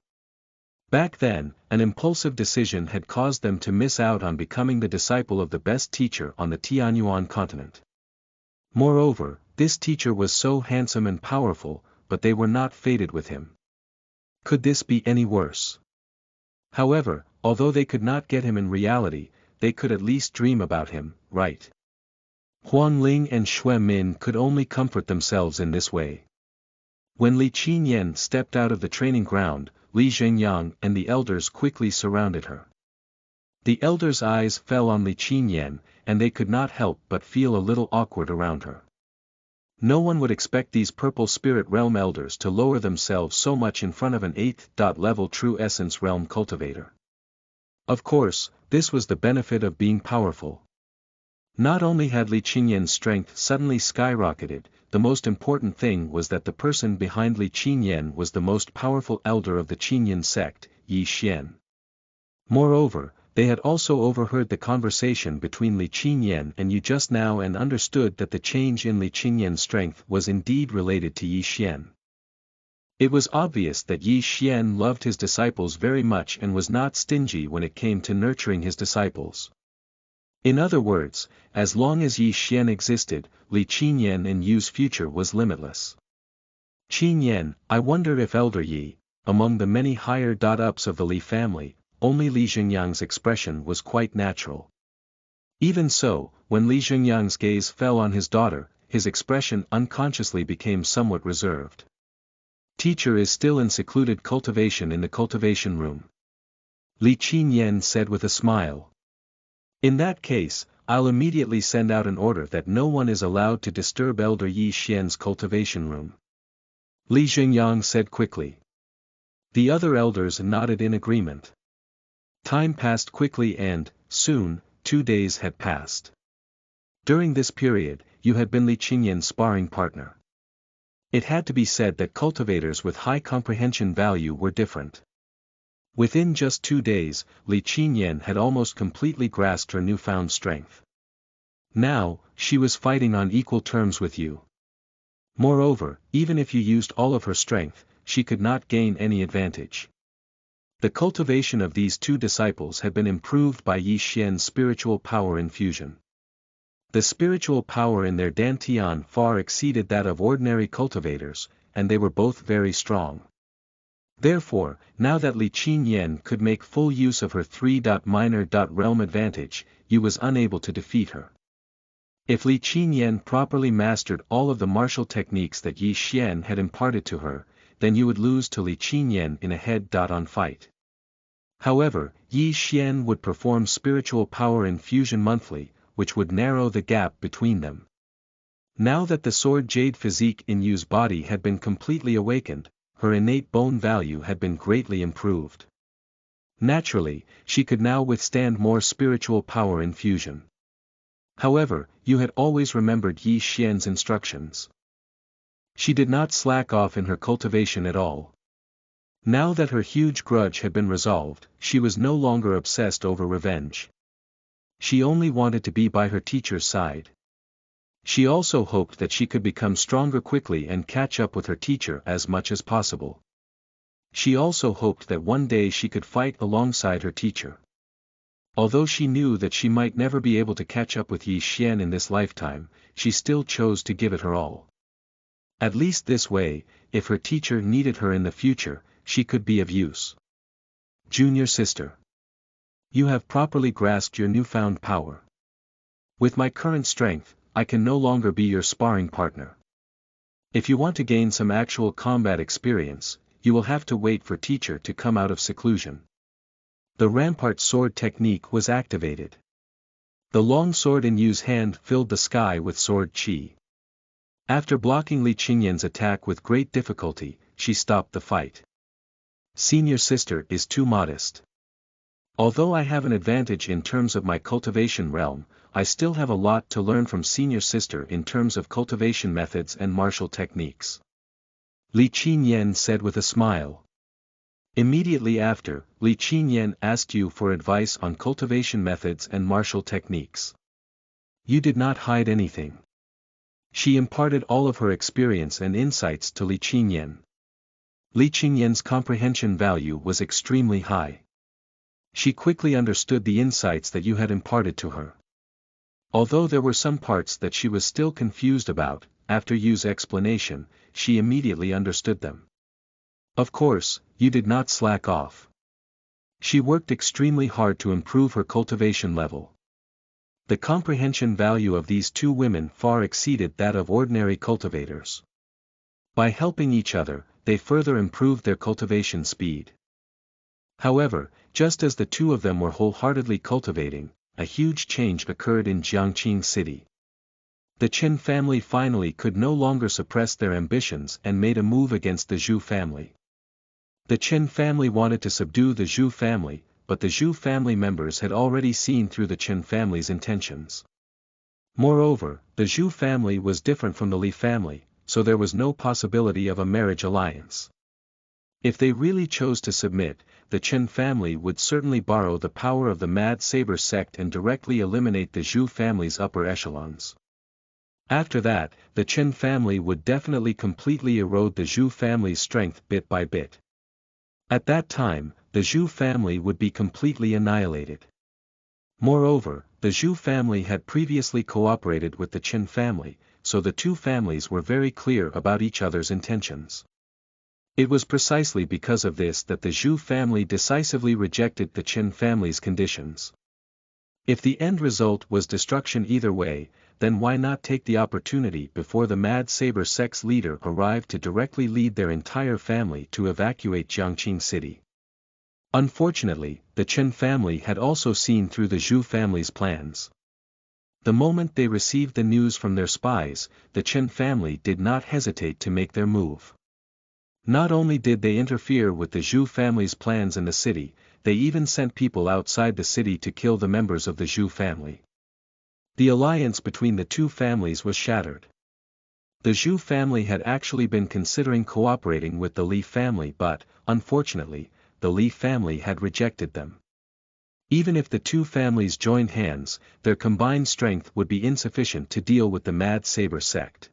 Back then, an impulsive decision had caused them to miss out on becoming the disciple of the best teacher on the Tianyuan continent. Moreover, this teacher was so handsome and powerful, but they were not fated with him. Could this be any worse? However, although they could not get him in reality, they could at least dream about him, right? Huang Ling and Xue Min could only comfort themselves in this way. When Li Qingyan stepped out of the training ground, Li Zhengyang and the elders quickly surrounded her. The elders' eyes fell on Li Qingyan, and they could not help but feel a little awkward around her. No one would expect these purple spirit realm elders to lower themselves so much in front of an 8th level true essence realm cultivator. Of course, this was the benefit of being powerful. Not only had Li Qingyan's strength suddenly skyrocketed, the most important thing was that the person behind Li Qingyan was the most powerful elder of the Qingyan sect, Yi Xian. Moreover, they had also overheard the conversation between Li Qingyan and Yu just now and understood that the change in Li Qingyan's strength was indeed related to Yi Xian. It was obvious that Yi Xian loved his disciples very much and was not stingy when it came to nurturing his disciples. In other words, as long as Yi Xian existed, Li Qingyan and Yu's future was limitless. Qingyan, I wonder if Elder Yi, among the many higher-ups of the Li family, only Li Zhengyang's expression was quite natural. Even so, when Li Zhengyang's gaze fell on his daughter, his expression unconsciously became somewhat reserved. Teacher is still in secluded cultivation in the cultivation room. Li Qingyan said with a smile. In that case, I'll immediately send out an order that no one is allowed to disturb Elder Yi Xian's cultivation room. Li Zhengyang said quickly. The other elders nodded in agreement. Time passed quickly and, soon, 2 days had passed. During this period, you had been Li Qingyan's sparring partner. It had to be said that cultivators with high comprehension value were different. Within just 2 days, Li Qingyan had almost completely grasped her newfound strength. Now, she was fighting on equal terms with you. Moreover, even if you used all of her strength, she could not gain any advantage. The cultivation of these 2 disciples had been improved by Yi Xian's spiritual power infusion. The spiritual power in their dantian far exceeded that of ordinary cultivators, and they were both very strong. Therefore, now that Li Qinyan could make full use of her 3-minor realm advantage, you was unable to defeat her. If Li Qinyan properly mastered all of the martial techniques that Yi Xian had imparted to her, then you would lose to Li Qinyan in a head-on fight. However, Yi Xian would perform spiritual power infusion monthly, which would narrow the gap between them. Now that the sword jade physique in Yu's body had been completely awakened, her innate bone value had been greatly improved. Naturally, she could now withstand more spiritual power infusion. However, Yu had always remembered Yi Xian's instructions. She did not slack off in her cultivation at all. Now that her huge grudge had been resolved, she was no longer obsessed over revenge. She only wanted to be by her teacher's side. She also hoped that she could become stronger quickly and catch up with her teacher as much as possible. She also hoped that one day she could fight alongside her teacher. Although she knew that she might never be able to catch up with Yi Xian in this lifetime, she still chose to give it her all. At least this way, if her teacher needed her in the future, she could be of use. Junior sister. You have properly grasped your newfound power. With my current strength, I can no longer be your sparring partner. If you want to gain some actual combat experience, you will have to wait for teacher to come out of seclusion. The rampart sword technique was activated. The long sword in Yu's hand filled the sky with sword chi. After blocking Li Qinyan's attack with great difficulty, she stopped the fight. Senior sister is too modest. Although I have an advantage in terms of my cultivation realm, I still have a lot to learn from senior sister in terms of cultivation methods and martial techniques. Li Qinyan said with a smile. Immediately after, Li Qinyan asked Yu for advice on cultivation methods and martial techniques. Yu did not hide anything. She imparted all of her experience and insights to Li Qinyan. Li Qinyan's comprehension value was extremely high. She quickly understood the insights that Yu had imparted to her. Although there were some parts that she was still confused about, after Yu's explanation, she immediately understood them. Of course, Yu did not slack off. She worked extremely hard to improve her cultivation level. The comprehension value of these two women far exceeded that of ordinary cultivators. By helping each other, they further improved their cultivation speed. However, just as the two of them were wholeheartedly cultivating, a huge change occurred in Jiangqing City. The Chen family finally could no longer suppress their ambitions and made a move against the Zhu family. The Chen family wanted to subdue the Zhu family, but the Zhu family members had already seen through the Chen family's intentions. Moreover, the Zhu family was different from the Li family, so there was no possibility of a marriage alliance. If they really chose to submit, the Chen family would certainly borrow the power of the Mad Saber sect and directly eliminate the Zhu family's upper echelons. After that, the Chen family would definitely completely erode the Zhu family's strength bit by bit. At that time, the Zhu family would be completely annihilated. Moreover, the Zhu family had previously cooperated with the Chen family, so the two families were very clear about each other's intentions. It was precisely because of this that the Zhu family decisively rejected the Chen family's conditions. If the end result was destruction either way, then why not take the opportunity before the Mad Saber sect's leader arrived to directly lead their entire family to evacuate Jiangqing City? Unfortunately, the Chen family had also seen through the Zhu family's plans. The moment they received the news from their spies, the Chen family did not hesitate to make their move. Not only did they interfere with the Zhu family's plans in the city, they even sent people outside the city to kill the members of the Zhu family. The alliance between the two families was shattered. The Zhu family had actually been considering cooperating with the Li family, but, unfortunately, the Li family had rejected them. Even if the two families joined hands, their combined strength would be insufficient to deal with the Mad Saber sect.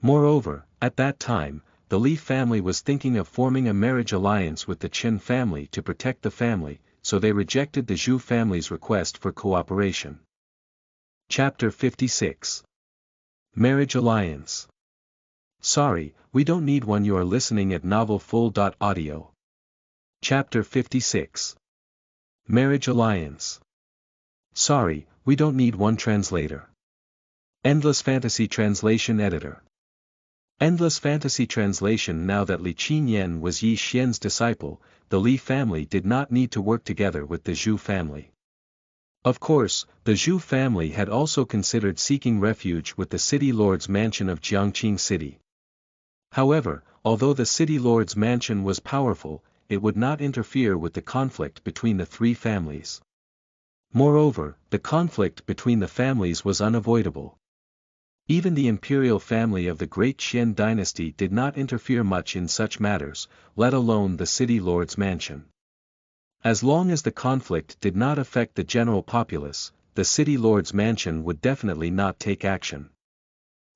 Moreover, at that time, the Li family was thinking of forming a marriage alliance with the Chen family to protect the family, so they rejected the Zhu family's request for cooperation. Chapter 56. Marriage Alliance. Sorry, we don't need one. You are listening at novelfull.audio. Chapter 56. Marriage Alliance. Sorry, we don't need one translator. Endless Fantasy Translation Editor. Endless Fantasy Translation. Now that Li Qinyan was Yi Xian's disciple, the Li family did not need to work together with the Zhu family. Of course, the Zhu family had also considered seeking refuge with the city lord's mansion of Jiangqing City. However, although the city lord's mansion was powerful, it would not interfere with the conflict between the three families. Moreover, the conflict between the families was unavoidable. Even the imperial family of the Great Qian dynasty did not interfere much in such matters, let alone the city lord's mansion. As long as the conflict did not affect the general populace, the city lord's mansion would definitely not take action.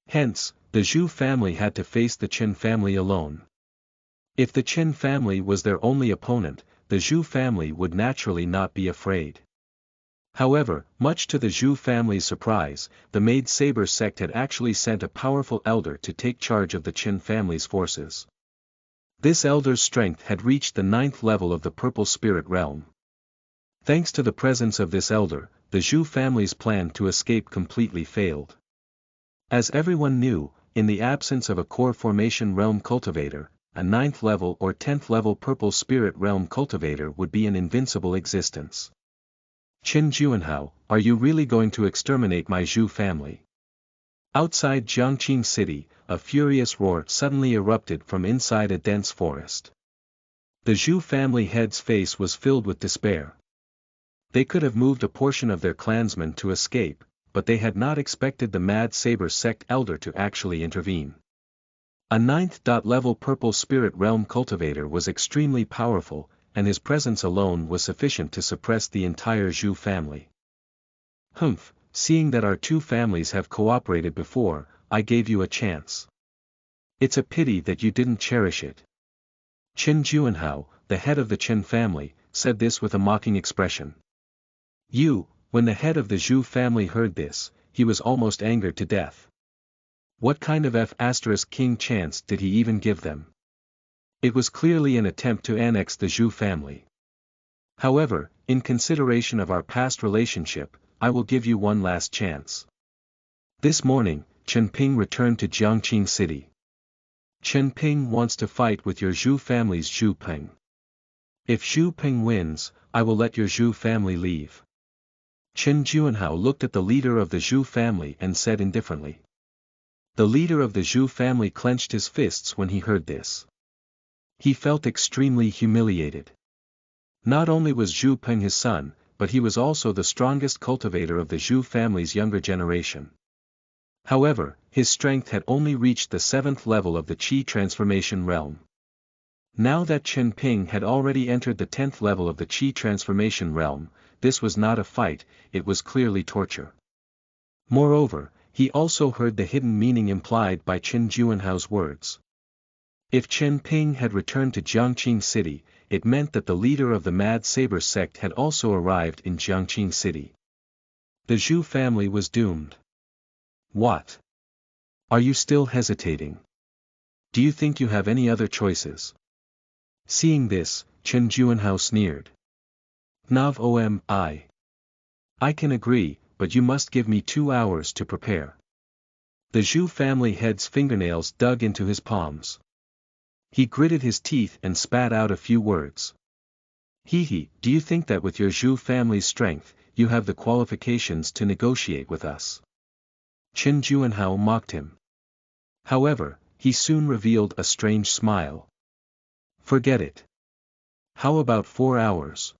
Hence, the Zhu family had to face the Qin family alone. If the Qin family was their only opponent, the Zhu family would naturally not be afraid. However, much to the Zhu family's surprise, the Maid Saber sect had actually sent a powerful elder to take charge of the Qin family's forces. This elder's strength had reached the 9th level of the Purple Spirit Realm. Thanks to the presence of this elder, the Zhu family's plan to escape completely failed. As everyone knew, in the absence of a core formation realm cultivator, a 9th level or 10th level Purple Spirit Realm cultivator would be an invincible existence. Qin Juanhao, are you really going to exterminate my Zhu family? Outside Jiangqing City, a furious roar suddenly erupted from inside a dense forest. The Zhu family head's face was filled with despair. They could have moved a portion of their clansmen to escape, but they had not expected the Mad Saber sect elder to actually intervene. A 9th level Purple Spirit Realm cultivator was extremely powerful, and his presence alone was sufficient to suppress the entire Zhu family. Humph, seeing that our two families have cooperated before, I gave you a chance. It's a pity that you didn't cherish it. Qin Juanhao, the head of the Qin family, said this with a mocking expression. When the head of the Zhu family heard this, he was almost angered to death. What kind of F***king chance did he even give them? It was clearly an attempt to annex the Zhu family. However, in consideration of our past relationship, I will give you one last chance. This morning, Chen Ping returned to Jiangqing City. Chen Ping wants to fight with your Zhu family's Zhu Peng. If Zhu Peng wins, I will let your Zhu family leave. Qin Juanhao looked at the leader of the Zhu family and said indifferently. The leader of the Zhu family clenched his fists when he heard this. He felt extremely humiliated. Not only was Zhu Peng his son, but he was also the strongest cultivator of the Zhu family's younger generation. However, his strength had only reached the 7th level of the Qi transformation realm. Now that Chen Ping had already entered the 10th level of the Qi transformation realm, this was not a fight, it was clearly torture. Moreover, he also heard the hidden meaning implied by Qin Juanhao's words. If Chen Ping had returned to Jiangqing City, it meant that the leader of the Mad Saber sect had also arrived in Jiangqing City. The Zhu family was doomed. What? Are you still hesitating? Do you think you have any other choices? Seeing this, Qin Juanhao sneered. Nav I can agree, but you must give me 2 hours to prepare. The Zhu family head's fingernails dug into his palms. He gritted his teeth and spat out a few words. Do you think that with your Zhu family's strength, you have the qualifications to negotiate with us? Qin Juanhao mocked him. However, he soon revealed a strange smile. Forget it. How about 4 hours?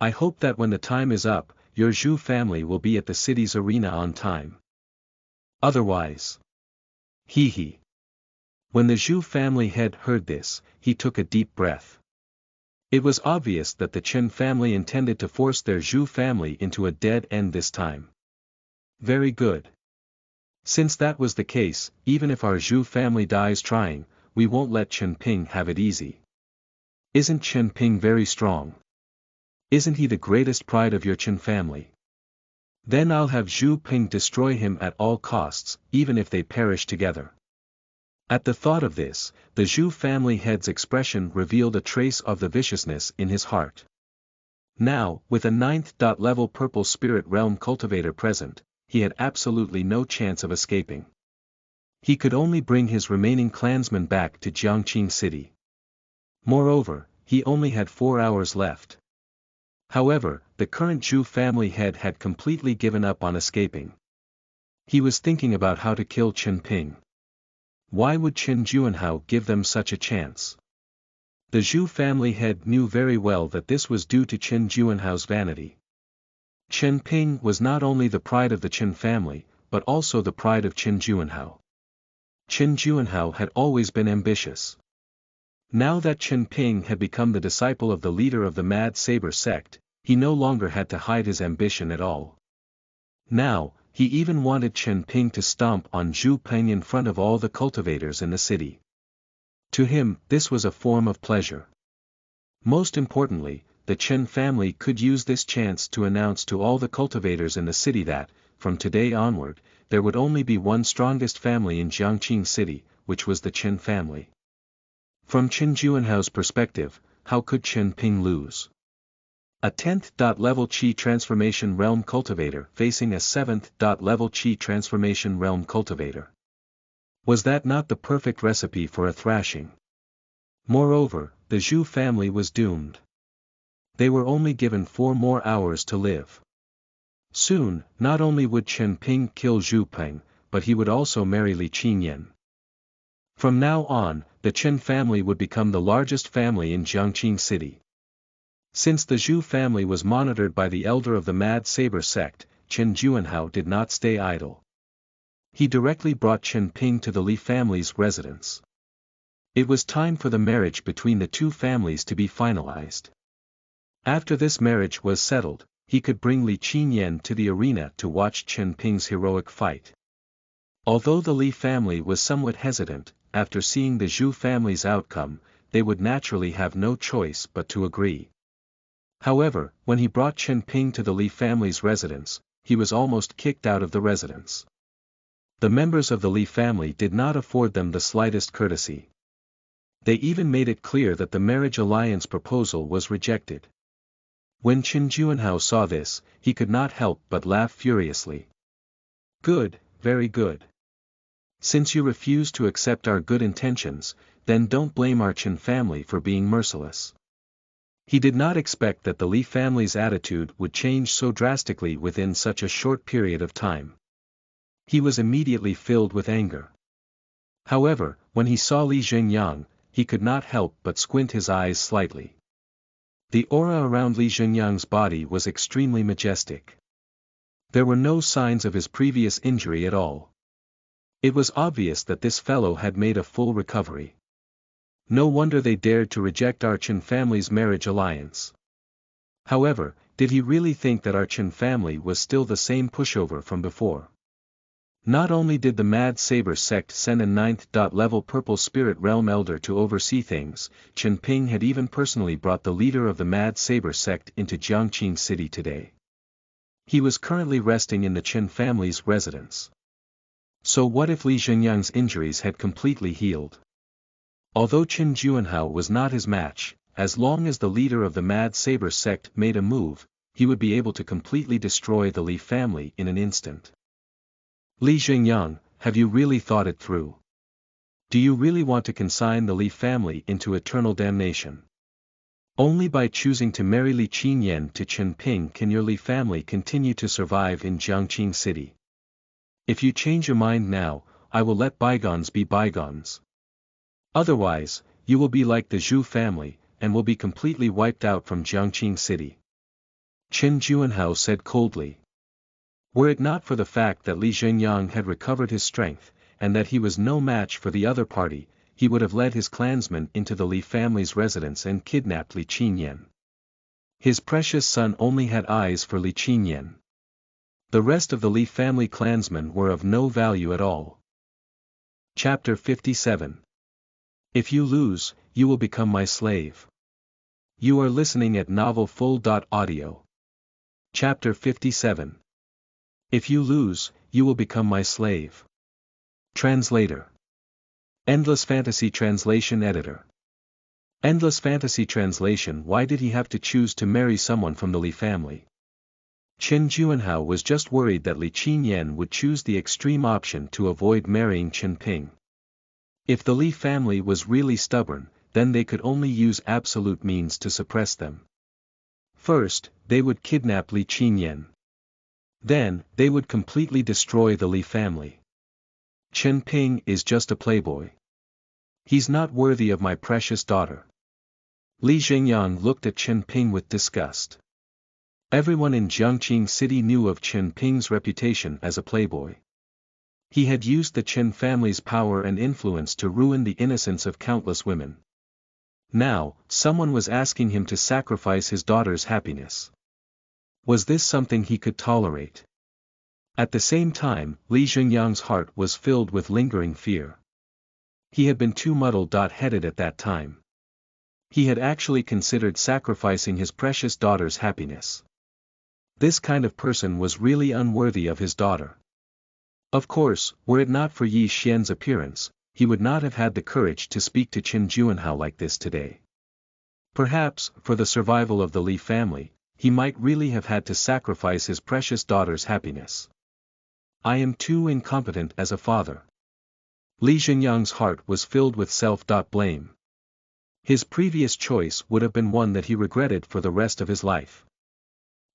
I hope that when the time is up, your Zhu family will be at the city's arena on time. Otherwise. When the Zhu family head heard this, he took a deep breath. It was obvious that the Qin family intended to force their Zhu family into a dead end this time. Very good. Since that was the case, even if our Zhu family dies trying, we won't let Chen Ping have it easy. Isn't Chen Ping very strong? Isn't he the greatest pride of your Qin family? Then I'll have Zhu Ping destroy him at all costs, even if they perish together. At the thought of this, the Zhu family head's expression revealed a trace of the viciousness in his heart. Now, with a 9th level purple spirit realm cultivator present, he had absolutely no chance of escaping. He could only bring his remaining clansmen back to Jiangqing City. Moreover, he only had 4 hours left. However, the current Zhu family head had completely given up on escaping. He was thinking about how to kill Chen Ping. Why would Chen Juanhao give them such a chance? The Zhu family head knew very well that this was due to Chen Juanhao's vanity. Chen Ping was not only the pride of the Chen family, but also the pride of Chen Juanhao. Chen Juanhao had always been ambitious. Now that Chen Ping had become the disciple of the leader of the Mad Saber sect, he no longer had to hide his ambition at all. Now, he even wanted Chen Ping to stomp on Zhu Peng in front of all the cultivators in the city. To him, this was a form of pleasure. Most importantly, the Chen family could use this chance to announce to all the cultivators in the city that, from today onward, there would only be one strongest family in Jiangqing City, which was the Chen family. From Chen Juanhao's perspective, how could Chen Ping lose? A 10th level Qi Transformation Realm Cultivator facing a 7th level Qi Transformation Realm Cultivator. Was that not the perfect recipe for a thrashing? Moreover, the Zhu family was doomed. They were only given 4 more hours to live. Soon, not only would Chen Ping kill Zhu Peng, but he would also marry Li Qinyan. From now on, the Chen family would become the largest family in Jiangqing City. Since the Zhu family was monitored by the elder of the Mad Saber sect, Chen Juanhao did not stay idle. He directly brought Chen Ping to the Li family's residence. It was time for the marriage between the two families to be finalized. After this marriage was settled, he could bring Li Qinyan to the arena to watch Chen Ping's heroic fight. Although the Li family was somewhat hesitant, after seeing the Zhu family's outcome, they would naturally have no choice but to agree. However, when he brought Chen Ping to the Li family's residence, he was almost kicked out of the residence. The members of the Li family did not afford them the slightest courtesy. They even made it clear that the marriage alliance proposal was rejected. When Chen Juanhao saw this, he could not help but laugh furiously. Good, very good. Since you refuse to accept our good intentions, then don't blame our Chen family for being merciless. He did not expect that the Li family's attitude would change so drastically within such a short period of time. He was immediately filled with anger. However, when he saw Li Zhenyang, he could not help but squint his eyes slightly. The aura around Li Zhenyang's body was extremely majestic. There were no signs of his previous injury at all. It was obvious that this fellow had made a full recovery. No wonder they dared to reject our Chen family's marriage alliance. However, did he really think that our Chen family was still the same pushover from before? Not only did the Mad Saber sect send a 9th level Purple Spirit Realm Elder to oversee things, Chen Ping had even personally brought the leader of the Mad Saber sect into Jiangqing City today. He was currently resting in the Chen family's residence. So what if Li Zhenyang's injuries had completely healed? Although Chen Juanhao was not his match, as long as the leader of the Mad Saber sect made a move, he would be able to completely destroy the Li family in an instant. Li Zhenyang, have you really thought it through? Do you really want to consign the Li family into eternal damnation? Only by choosing to marry Li Qinyan to Chen Ping can your Li family continue to survive in Jiangqing City. If you change your mind now, I will let bygones be bygones. Otherwise, you will be like the Zhu family, and will be completely wiped out from Jiangqing City. Chen Juanhao said coldly. Were it not for the fact that Li Zhenyang had recovered his strength, and that he was no match for the other party, he would have led his clansmen into the Li family's residence and kidnapped Li Qinyan. His precious son only had eyes for Li Qinyan. The rest of the Li family clansmen were of no value at all. Chapter 57. If you lose, you will become my slave. You are listening at novelfull.audio. Chapter 57. If you lose, you will become my slave. Translator. Endless Fantasy Translation Editor. Endless Fantasy Translation. Why did he have to choose to marry someone from the Li family? Chen Juanhao was just worried that Li Qinyan would choose the extreme option to avoid marrying Chen Ping. If the Li family was really stubborn, then they could only use absolute means to suppress them. First, they would kidnap Li Qinyan. Then, they would completely destroy the Li family. Chen Ping is just a playboy. He's not worthy of my precious daughter. Li Zhengyang looked at Chen Ping with disgust. Everyone in Jiangqing City knew of Chen Ping's reputation as a playboy. He had used the Chen family's power and influence to ruin the innocence of countless women. Now, someone was asking him to sacrifice his daughter's happiness. Was this something he could tolerate? At the same time, Li Zhengyang's heart was filled with lingering fear. He had been too muddle-headed at that time. He had actually considered sacrificing his precious daughter's happiness. This kind of person was really unworthy of his daughter. Of course, were it not for Yi Xian's appearance, he would not have had the courage to speak to Chen Juanhao like this today. Perhaps, for the survival of the Li family, he might really have had to sacrifice his precious daughter's happiness. I am too incompetent as a father. Li Zhengyang's heart was filled with self-blame. His previous choice would have been one that he regretted for the rest of his life.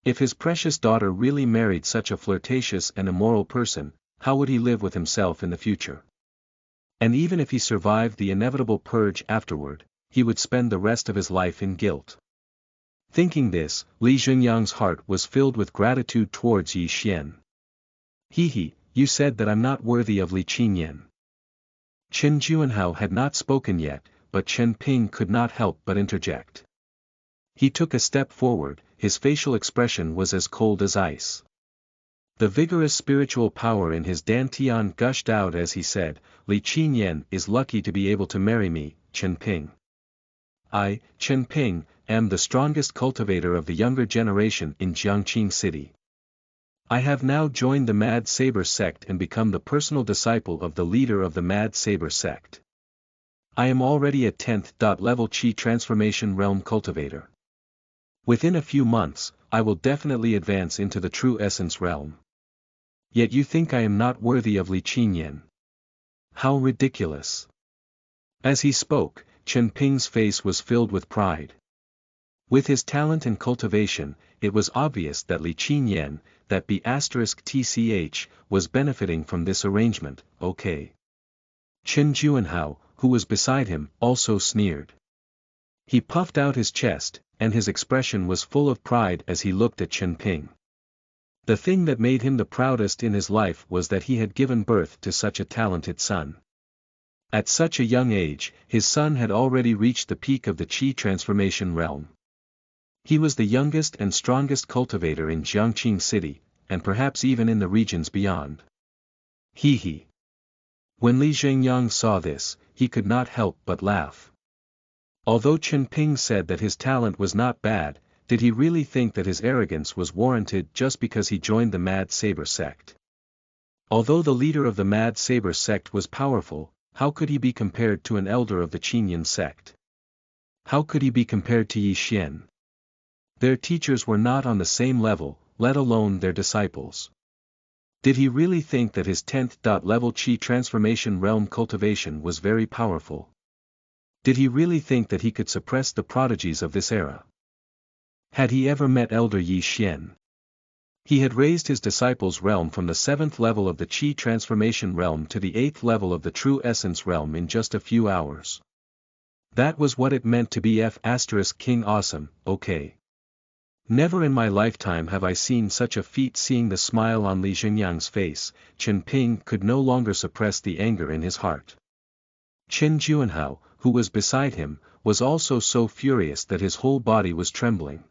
If his precious daughter really married such a flirtatious and immoral person, how would he live with himself in the future? And even if he survived the inevitable purge afterward, he would spend the rest of his life in guilt. Thinking this, Li Zhengyang's heart was filled with gratitude towards Yi Xian. You said that I'm not worthy of Li Qinyan. Chen Juanhao had not spoken yet, but Chen Ping could not help but interject. He took a step forward, his facial expression was as cold as ice. The vigorous spiritual power in his dantian gushed out as he said, Li Qinyan is lucky to be able to marry me, Chen Ping. I, Chen Ping, am the strongest cultivator of the younger generation in Jiangqing City. I have now joined the Mad Saber sect and become the personal disciple of the leader of the Mad Saber sect. I am already a 10th level Qi transformation realm cultivator. Within a few months, I will definitely advance into the true essence realm. Yet you think I am not worthy of Li Qinyan. How ridiculous. As he spoke, Chen Ping's face was filled with pride. With his talent and cultivation, it was obvious that Li Qinyan, that B*TCH, was benefiting from this arrangement, okay. Chen Juanhao, who was beside him, also sneered. He puffed out his chest, and his expression was full of pride as he looked at Chen Ping. The thing that made him the proudest in his life was that he had given birth to such a talented son. At such a young age, his son had already reached the peak of the Qi transformation realm. He was the youngest and strongest cultivator in Jiangqing City, and perhaps even in the regions beyond. When Li Zhengyang saw this, he could not help but laugh. Although Chen Ping said that his talent was not bad, did he really think that his arrogance was warranted just because he joined the Mad Saber sect? Although the leader of the Mad Saber sect was powerful, how could he be compared to an elder of the Qinyan sect? How could he be compared to Yi Xian? Their teachers were not on the same level, let alone their disciples. Did he really think that his 10th level Qi transformation realm cultivation was very powerful? Did he really think that he could suppress the prodigies of this era? Had he ever met Elder Yi Xian? He had raised his disciples' realm from the 7th level of the Qi transformation realm to the 8th level of the true essence realm in just a few hours. That was what it meant to be King awesome, okay. Never in my lifetime have I seen such a feat. Seeing the smile on Li Zhengyang's face, Chen Ping could no longer suppress the anger in his heart. Chen Juanhao, who was beside him, was also so furious that his whole body was trembling.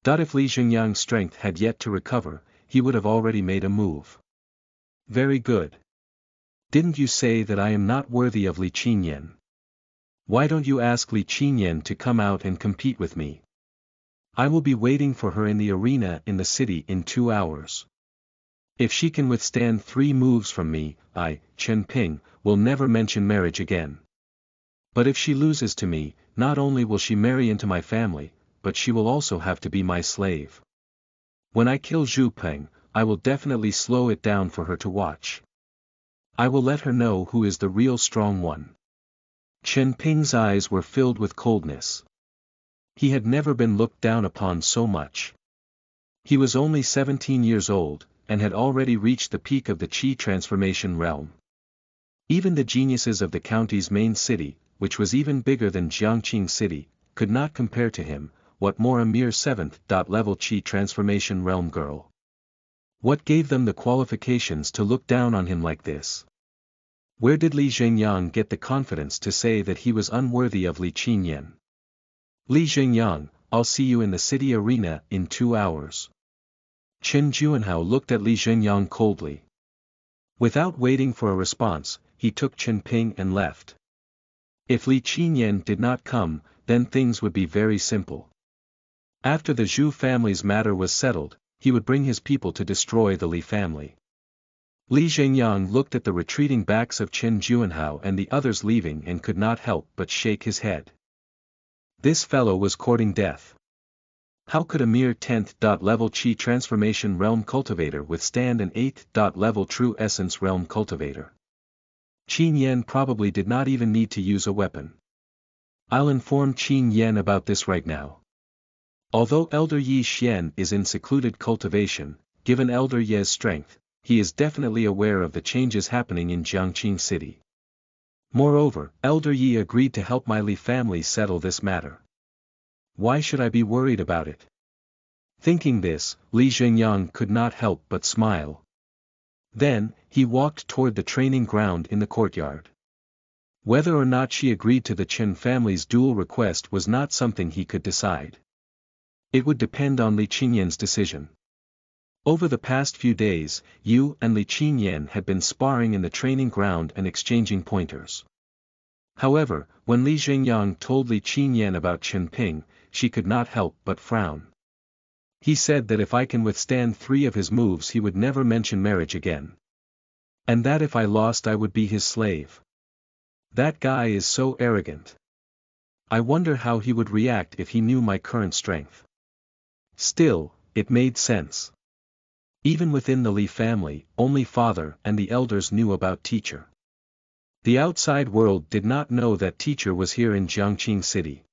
If Li Zhengyang's strength had yet to recover, he would have already made a move. Very good. Didn't you say that I am not worthy of Li Qinyan? Why don't you ask Li Qinyan to come out and compete with me? I will be waiting for her in the arena in the city in 2 hours. If she can withstand 3 moves from me, I, Chen Ping, will never mention marriage again. But if she loses to me, not only will she marry into my family, but she will also have to be my slave. When I kill Zhu Peng, I will definitely slow it down for her to watch. I will let her know who is the real strong one. Chen Ping's eyes were filled with coldness. He had never been looked down upon so much. He was only 17 years old, and had already reached the peak of the Qi transformation realm. Even the geniuses of the county's main city, which was even bigger than Jiangqing City, could not compare to him, what more a mere 7th level Qi transformation realm girl. What gave them the qualifications to look down on him like this? Where did Li Zhengyang get the confidence to say that he was unworthy of Li Qinyan? Li Zhengyang, I'll see you in the city arena in 2 hours. Chen Juanhao looked at Li Zhengyang coldly. Without waiting for a response, he took Chen Ping and left. If Li Qinyan did not come, then things would be very simple. After the Zhu family's matter was settled, he would bring his people to destroy the Li family. Li Zhengyang looked at the retreating backs of Chen Juanhao and the others leaving and could not help but shake his head. This fellow was courting death. How could a mere 10th level Qi transformation realm cultivator withstand an 8th level true essence realm cultivator? Qin Yan probably did not even need to use a weapon. I'll inform Qin Yan about this right now. Although Elder Yi Xian is in secluded cultivation, given Elder Ye's strength, he is definitely aware of the changes happening in Jiangqing City. Moreover, Elder Yi agreed to help my Li family settle this matter. Why should I be worried about it? Thinking this, Li Zhengyang could not help but smile. Then, he walked toward the training ground in the courtyard. Whether or not she agreed to the Chen family's duel request was not something he could decide. It would depend on Li Qinyan's decision. Over the past few days, Yu and Li Qinyan had been sparring in the training ground and exchanging pointers. However, when Li Zhengyang told Li Qinyan about Chen Ping, she could not help but frown. He said that if I can withstand 3 of his moves he would never mention marriage again. And that if I lost I would be his slave. That guy is so arrogant. I wonder how he would react if he knew my current strength. Still, it made sense. Even within the Li family, only father and the elders knew about teacher. The outside world did not know that teacher was here in Jiangqing City.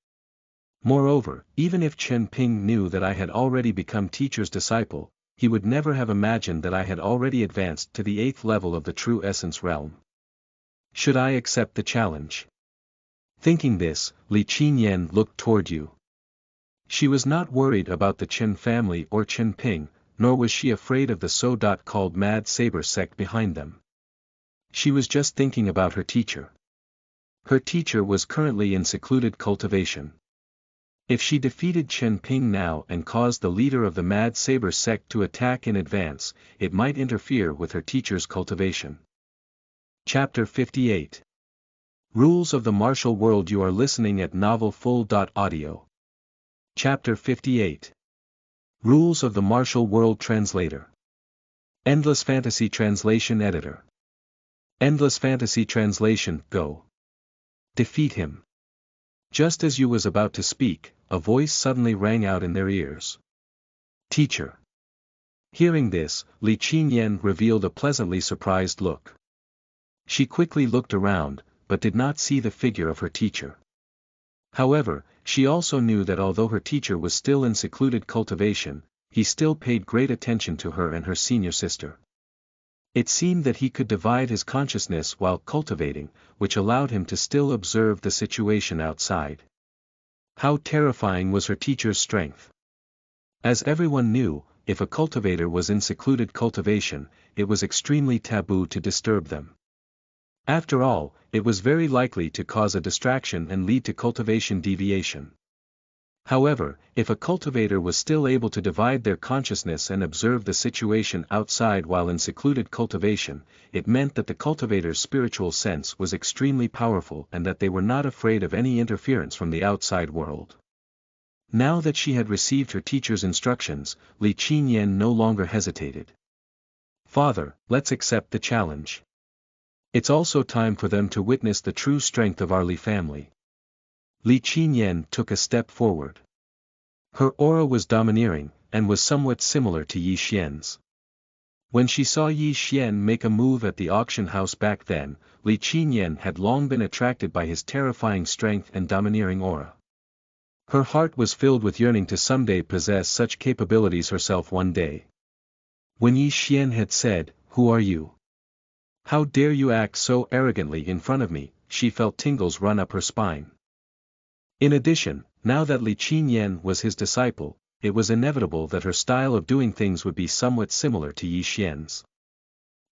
Moreover, even if Chen Ping knew that I had already become teacher's disciple, he would never have imagined that I had already advanced to the 8th level of the true essence realm. Should I accept the challenge? Thinking this, Li Qinyan looked toward Yu. She was not worried about the Chen family or Chen Ping, nor was she afraid of the so-called Mad Saber sect behind them. She was just thinking about her teacher. Her teacher was currently in secluded cultivation. If she defeated Chen Ping now and caused the leader of the Mad Saber sect to attack in advance, it might interfere with her teacher's cultivation. Chapter 58. Rules of the Martial World. You are listening at novelfull.audio. Chapter 58. Rules of the Martial World. Translator. Endless Fantasy Translation Editor. Endless Fantasy Translation. Go. Defeat him. Just as Yu was about to speak, a voice suddenly rang out in their ears. Teacher. Hearing this, Li Qinyan revealed a pleasantly surprised look. She quickly looked around, but did not see the figure of her teacher. However, she also knew that although her teacher was still in secluded cultivation, he still paid great attention to her and her senior sister. It seemed that he could divide his consciousness while cultivating, which allowed him to still observe the situation outside. How terrifying was her teacher's strength! As everyone knew, if a cultivator was in secluded cultivation, it was extremely taboo to disturb them. After all, it was very likely to cause a distraction and lead to cultivation deviation. However, if a cultivator was still able to divide their consciousness and observe the situation outside while in secluded cultivation, it meant that the cultivator's spiritual sense was extremely powerful and that they were not afraid of any interference from the outside world. Now that she had received her teacher's instructions, Li Qinyan no longer hesitated. Father, let's accept the challenge. It's also time for them to witness the true strength of our Li family. Li Qinyan took a step forward. Her aura was domineering, and was somewhat similar to Yi Xian's. When she saw Yi Xian make a move at the auction house back then, Li Qinyan had long been attracted by his terrifying strength and domineering aura. Her heart was filled with yearning to someday possess such capabilities herself one day. When Yi Xian had said, "Who are you? How dare you act so arrogantly in front of me?" she felt tingles run up her spine. In addition, now that Li Qinyan was his disciple, it was inevitable that her style of doing things would be somewhat similar to Yi Xian's.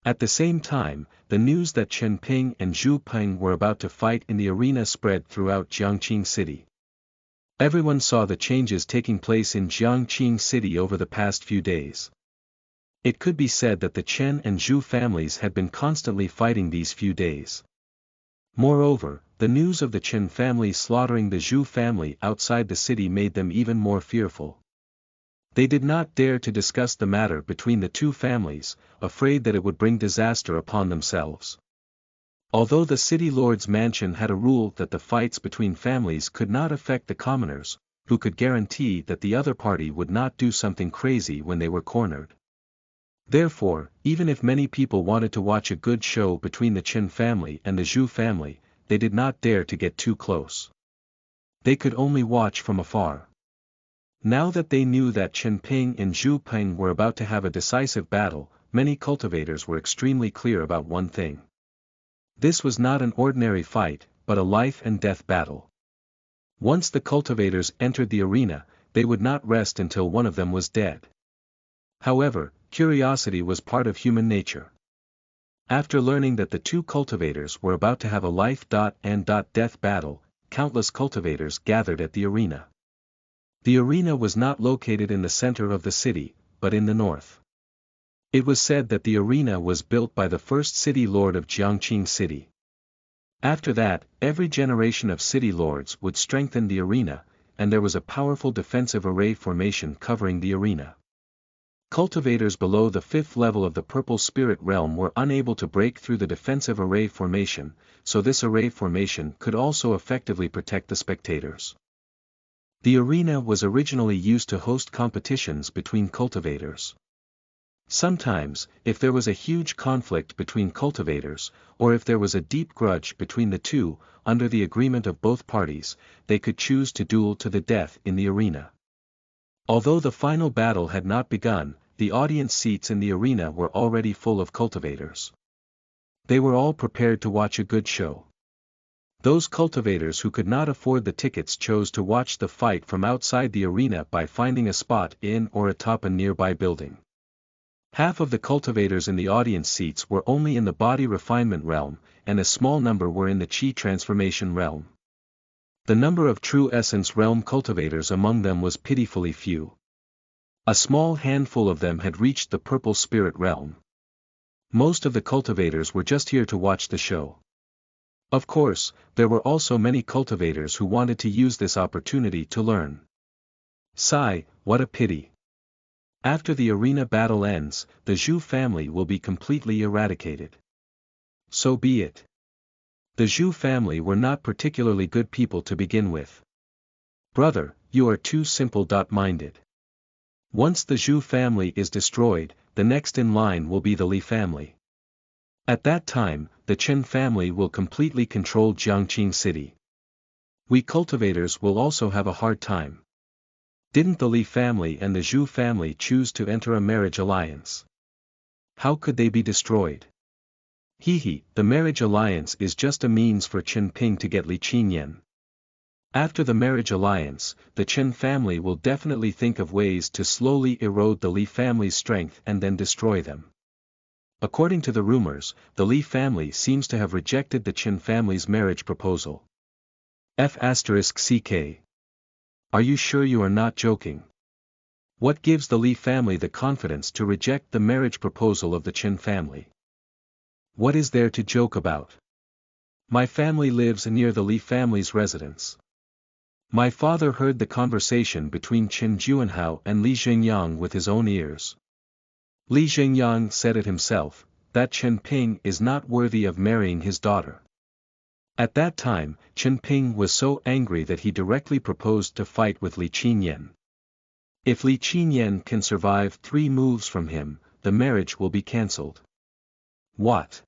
At the same time, the news that Chen Ping and Zhu Peng were about to fight in the arena spread throughout Jiangqing City. Everyone saw the changes taking place in Jiangqing City over the past few days. It could be said that the Chen and Zhu families had been constantly fighting these few days. Moreover, the news of the Chen family slaughtering the Zhu family outside the city made them even more fearful. They did not dare to discuss the matter between the two families, afraid that it would bring disaster upon themselves. Although the city lord's mansion had a rule that the fights between families could not affect the commoners, who could guarantee that the other party would not do something crazy when they were cornered. Therefore, even if many people wanted to watch a good show between the Chen family and the Zhu family, they did not dare to get too close. They could only watch from afar. Now that they knew that Chen Ping and Zhu Peng were about to have a decisive battle, many cultivators were extremely clear about one thing. This was not an ordinary fight, but a life and death battle. Once the cultivators entered the arena, they would not rest until one of them was dead. However, curiosity was part of human nature. After learning that the two cultivators were about to have a life-and-death battle, countless cultivators gathered at the arena. The arena was not located in the center of the city, but in the north. It was said that the arena was built by the first city lord of Jiangqing City. After that, every generation of city lords would strengthen the arena, and there was a powerful defensive array formation covering the arena. Cultivators below the 5th level of the Purple Spirit Realm were unable to break through the defensive array formation, so this array formation could also effectively protect the spectators. The arena was originally used to host competitions between cultivators. Sometimes, if there was a huge conflict between cultivators, or if there was a deep grudge between the two, under the agreement of both parties, they could choose to duel to the death in the arena. Although the final battle had not begun, the audience seats in the arena were already full of cultivators. They were all prepared to watch a good show. Those cultivators who could not afford the tickets chose to watch the fight from outside the arena by finding a spot in or atop a nearby building. Half of the cultivators in the audience seats were only in the body refinement realm, and a small number were in the chi transformation realm. The number of true essence realm cultivators among them was pitifully few. A small handful of them had reached the purple spirit realm. Most of the cultivators were just here to watch the show. Of course, there were also many cultivators who wanted to use this opportunity to learn. Sigh, what a pity. After the arena battle ends, the Zhu family will be completely eradicated. So be it. The Zhu family were not particularly good people to begin with. Brother, you are too simple-minded. Once the Zhu family is destroyed, the next in line will be the Li family. At that time, the Chen family will completely control Jiangqing City. We cultivators will also have a hard time. Didn't the Li family and the Zhu family choose to enter a marriage alliance? How could they be destroyed? The marriage alliance is just a means for Chen Ping to get Li Qinyan. After the marriage alliance, the Chen family will definitely think of ways to slowly erode the Li family's strength and then destroy them. According to the rumors, the Li family seems to have rejected the Chen family's marriage proposal. F***CK. Are you sure you are not joking? What gives the Li family the confidence to reject the marriage proposal of the Chen family? What is there to joke about? My family lives near the Li family's residence. My father heard the conversation between Chen Juanhao and Li Xingyang with his own ears. Li Zhengyang said it himself, that Chen Ping is not worthy of marrying his daughter. At that time, Chen Ping was so angry that he directly proposed to fight with Li Qinyan. If Li Qinyan can survive 3 moves from him, the marriage will be cancelled. What?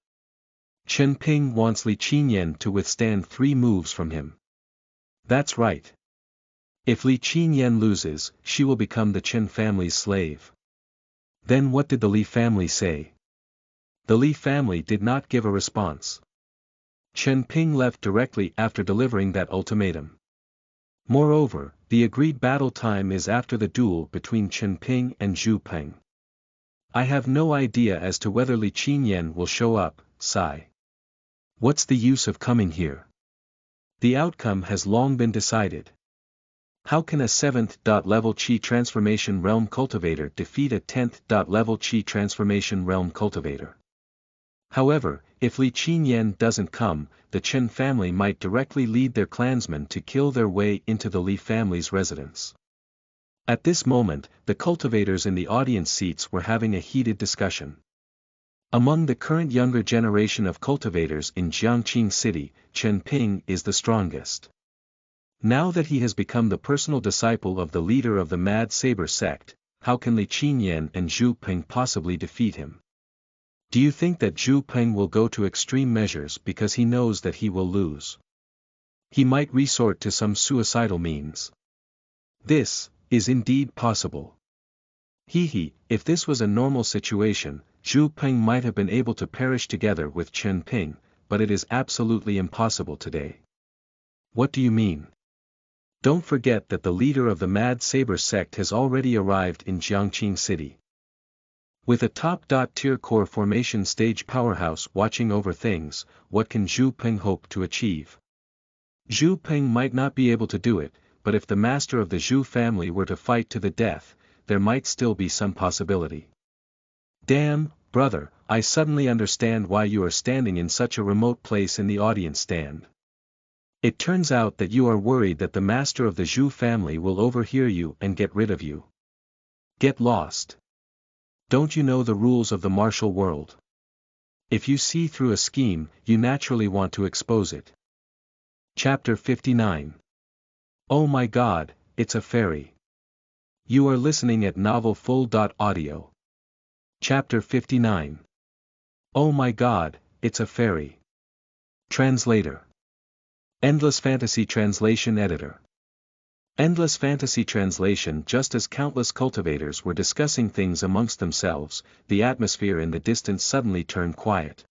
Chen Ping wants Li Qinyan to withstand 3 moves from him. That's right. If Li Qinyan loses, she will become the Chen family's slave. Then what did the Li family say? The Li family did not give a response. Chen Ping left directly after delivering that ultimatum. Moreover, the agreed battle time is after the duel between Chen Ping and Zhu Peng. I have no idea as to whether Li Qinyan will show up, sigh. What's the use of coming here? The outcome has long been decided. How can a 7th level Qi transformation realm cultivator defeat a 10th level Qi transformation realm cultivator? However, if Li Qinyan doesn't come, the Chen family might directly lead their clansmen to kill their way into the Li family's residence. At this moment, the cultivators in the audience seats were having a heated discussion. Among the current younger generation of cultivators in Jiangqing City, Chen Ping is the strongest. Now that he has become the personal disciple of the leader of the Mad Saber sect, how can Li Qinyan and Zhu Peng possibly defeat him? Do you think that Zhu Peng will go to extreme measures because he knows that he will lose? He might resort to some suicidal means. This is indeed possible. If this was a normal situation, Zhu Peng might have been able to perish together with Chen Ping, but it is absolutely impossible today. What do you mean? Don't forget that the leader of the Mad Saber sect has already arrived in Jiangqing City. With a top-tier core formation stage powerhouse watching over things, what can Zhu Peng hope to achieve? Zhu Peng might not be able to do it, but if the master of the Zhu family were to fight to the death, there might still be some possibility. Damn, brother, I suddenly understand why you are standing in such a remote place in the audience stand. It turns out that you are worried that the master of the Zhu family will overhear you and get rid of you. Get lost. Don't you know the rules of the martial world? If you see through a scheme, you naturally want to expose it. Chapter 59. Oh my God, it's a fairy. You are listening at novelfull.audio. Chapter 59. Oh my God, it's a fairy. Translator. Endless Fantasy Translation Editor. Endless Fantasy Translation. Just as countless cultivators were discussing things amongst themselves, the atmosphere in the distance suddenly turned quiet.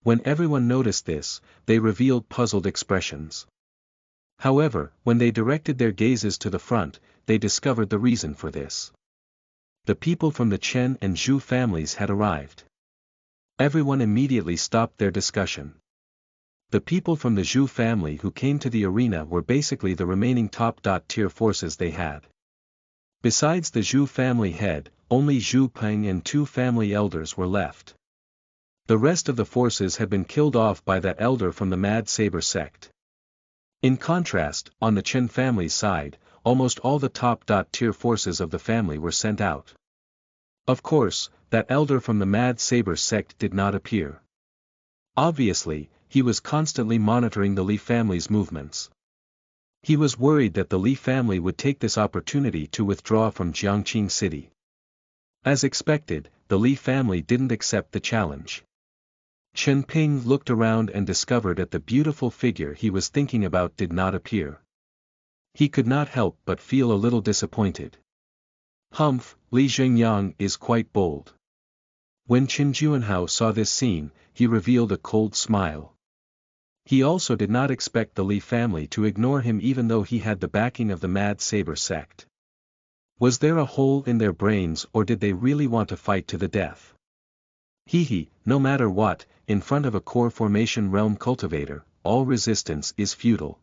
When everyone noticed this, they revealed puzzled expressions. However, when they directed their gazes to the front, they discovered the reason for this. The people from the Chen and Zhu families had arrived. Everyone immediately stopped their discussion. The people from the Zhu family who came to the arena were basically the remaining top-tier forces they had. Besides the Zhu family head, only Zhu Peng and 2 family elders were left. The rest of the forces had been killed off by that elder from the Mad Saber sect. In contrast, on the Chen family's side, almost all the top-tier forces of the family were sent out. Of course, that elder from the Mad Saber sect did not appear. Obviously, he was constantly monitoring the Li family's movements. He was worried that the Li family would take this opportunity to withdraw from Jiangqing City. As expected, the Li family didn't accept the challenge. Chen Ping looked around and discovered that the beautiful figure he was thinking about did not appear. He could not help but feel a little disappointed. Humph, Li Zhengyang is quite bold. When Qin Juanhao saw this scene, he revealed a cold smile. He also did not expect the Li family to ignore him even though he had the backing of the Mad Saber sect. Was there a hole in their brains or did they really want to fight to the death? No matter what, in front of a core formation realm cultivator, all resistance is futile.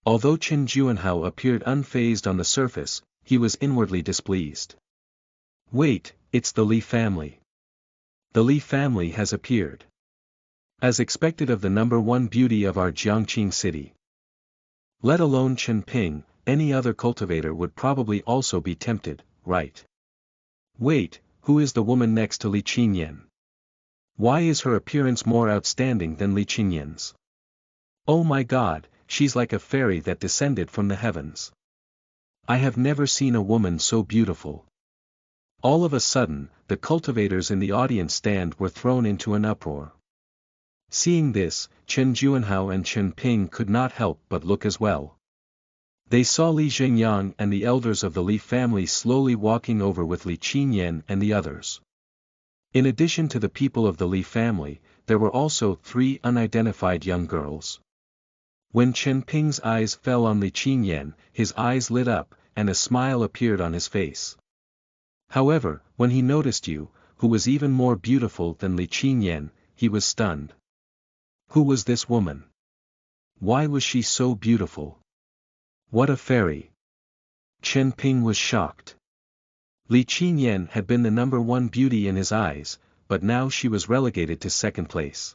Although Qin Juanhao appeared unfazed on the surface, he was inwardly displeased. Wait, it's the Li family. The Li family has appeared. As expected of the number 1 beauty of our Jiangqing city. Let alone Chen Ping, any other cultivator would probably also be tempted, right? Wait, who is the woman next to Li Qinyan? Why is her appearance more outstanding than Li Qinyan's? Oh my God, she's like a fairy that descended from the heavens. I have never seen a woman so beautiful. All of a sudden, the cultivators in the audience stand were thrown into an uproar. Seeing this, Chen Juanhao and Chen Ping could not help but look as well. They saw Li Zhengyang and the elders of the Li family slowly walking over with Li Qinyan and the others. In addition to the people of the Li family, there were also 3 unidentified young girls. When Chen Ping's eyes fell on Li Qinyan, his eyes lit up, and a smile appeared on his face. However, when he noticed you, who was even more beautiful than Li Qinyan, he was stunned. Who was this woman? Why was she so beautiful? What a fairy! Chen Ping was shocked. Li Qinyan had been the number 1 beauty in his eyes, but now she was relegated to second place.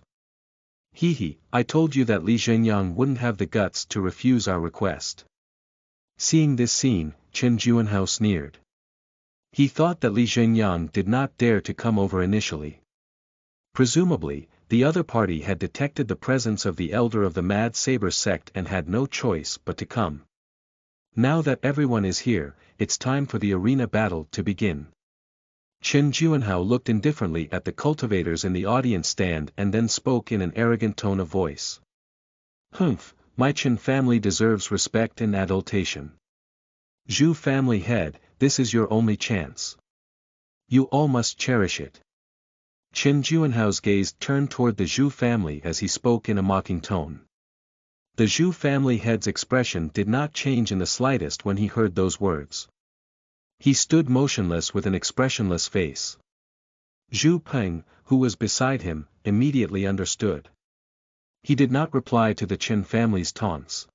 He, I told you that Li Zhengyang wouldn't have the guts to refuse our request. Seeing this scene, Chen Juanhao sneered. He thought that Li Zhengyang did not dare to come over initially. Presumably, the other party had detected the presence of the elder of the Mad Saber sect and had no choice but to come. Now that everyone is here, it's time for the arena battle to begin. Chen Juanhao looked indifferently at the cultivators in the audience stand and then spoke in an arrogant tone of voice. Humph, my Chen family deserves respect and adulation. Zhu family head, this is your only chance. You all must cherish it. Chen Juanhao's gaze turned toward the Zhu family as he spoke in a mocking tone. The Zhu family head's expression did not change in the slightest when he heard those words. He stood motionless with an expressionless face. Zhu Peng, who was beside him, immediately understood. He did not reply to the Chen family's taunts.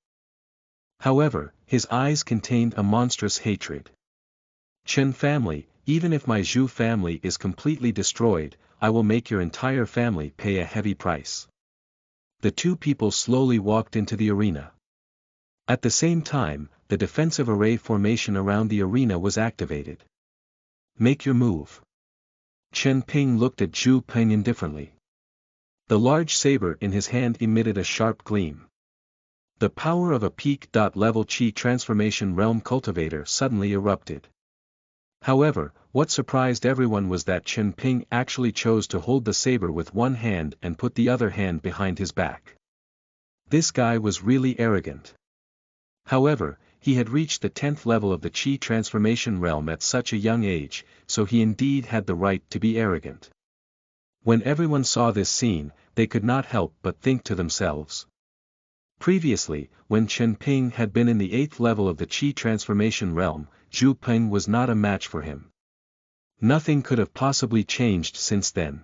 However, his eyes contained a monstrous hatred. Chen family, even if my Zhu family is completely destroyed, I will make your entire family pay a heavy price. The 2 people slowly walked into the arena. At the same time, the defensive array formation around the arena was activated. Make your move. Chen Ping looked at Zhu Peng indifferently. The large saber in his hand emitted a sharp gleam. The power of a peak-level Qi transformation realm cultivator suddenly erupted. However, what surprised everyone was that Chen Ping actually chose to hold the saber with one hand and put the other hand behind his back. This guy was really arrogant. However, he had reached the 10th level of the Qi transformation realm at such a young age, so he indeed had the right to be arrogant. When everyone saw this scene, they could not help but think to themselves. Previously, when Chen Ping had been in the 8th level of the Qi transformation realm, Zhu Peng was not a match for him. Nothing could have possibly changed since then.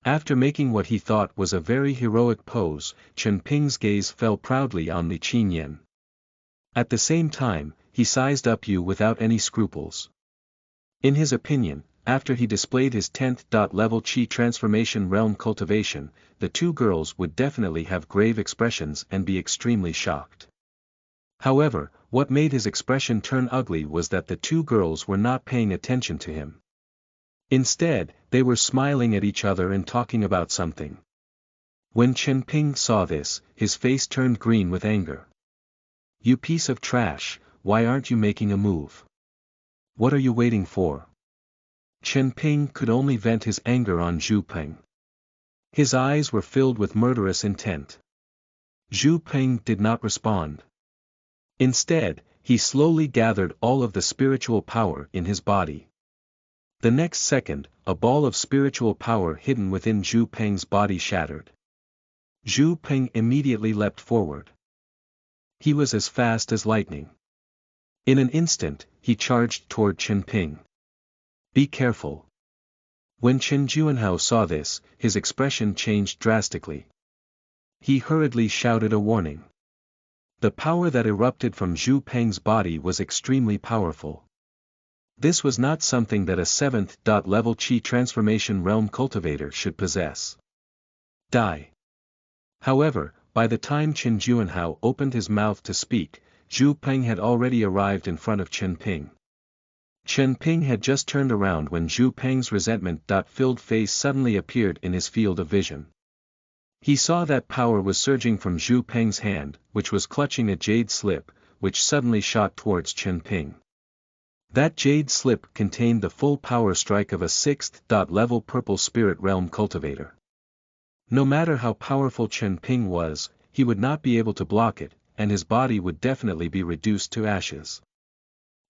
After making what he thought was a very heroic pose, Chen Ping's gaze fell proudly on Li Qinyan. At the same time, he sized up you without any scruples. In his opinion, after he displayed his 10th level Qi transformation realm cultivation, the 2 girls would definitely have grave expressions and be extremely shocked. However, what made his expression turn ugly was that the 2 girls were not paying attention to him. Instead, they were smiling at each other and talking about something. When Chen Ping saw this, his face turned green with anger. You piece of trash, why aren't you making a move? What are you waiting for? Chen Ping could only vent his anger on Zhu Peng. His eyes were filled with murderous intent. Zhu Peng did not respond. Instead, he slowly gathered all of the spiritual power in his body. The next second, a ball of spiritual power hidden within Zhu Peng's body shattered. Zhu Peng immediately leapt forward. He was as fast as lightning. In an instant, he charged toward Chen Ping. Be careful. When Chen Juanhao saw this, his expression changed drastically. He hurriedly shouted a warning. The power that erupted from Zhu Peng's body was extremely powerful. This was not something that a 7th level Qi transformation realm cultivator should possess. Die. However, by the time Chen Juanhao opened his mouth to speak, Zhu Peng had already arrived in front of Chen Ping. Chen Ping had just turned around when Zhu Peng's resentment-filled face suddenly appeared in his field of vision. He saw that power was surging from Zhu Peng's hand, which was clutching a jade slip, which suddenly shot towards Chen Ping. That jade slip contained the full power strike of a 6th-level purple spirit realm cultivator. No matter how powerful Chen Ping was, he would not be able to block it, and his body would definitely be reduced to ashes.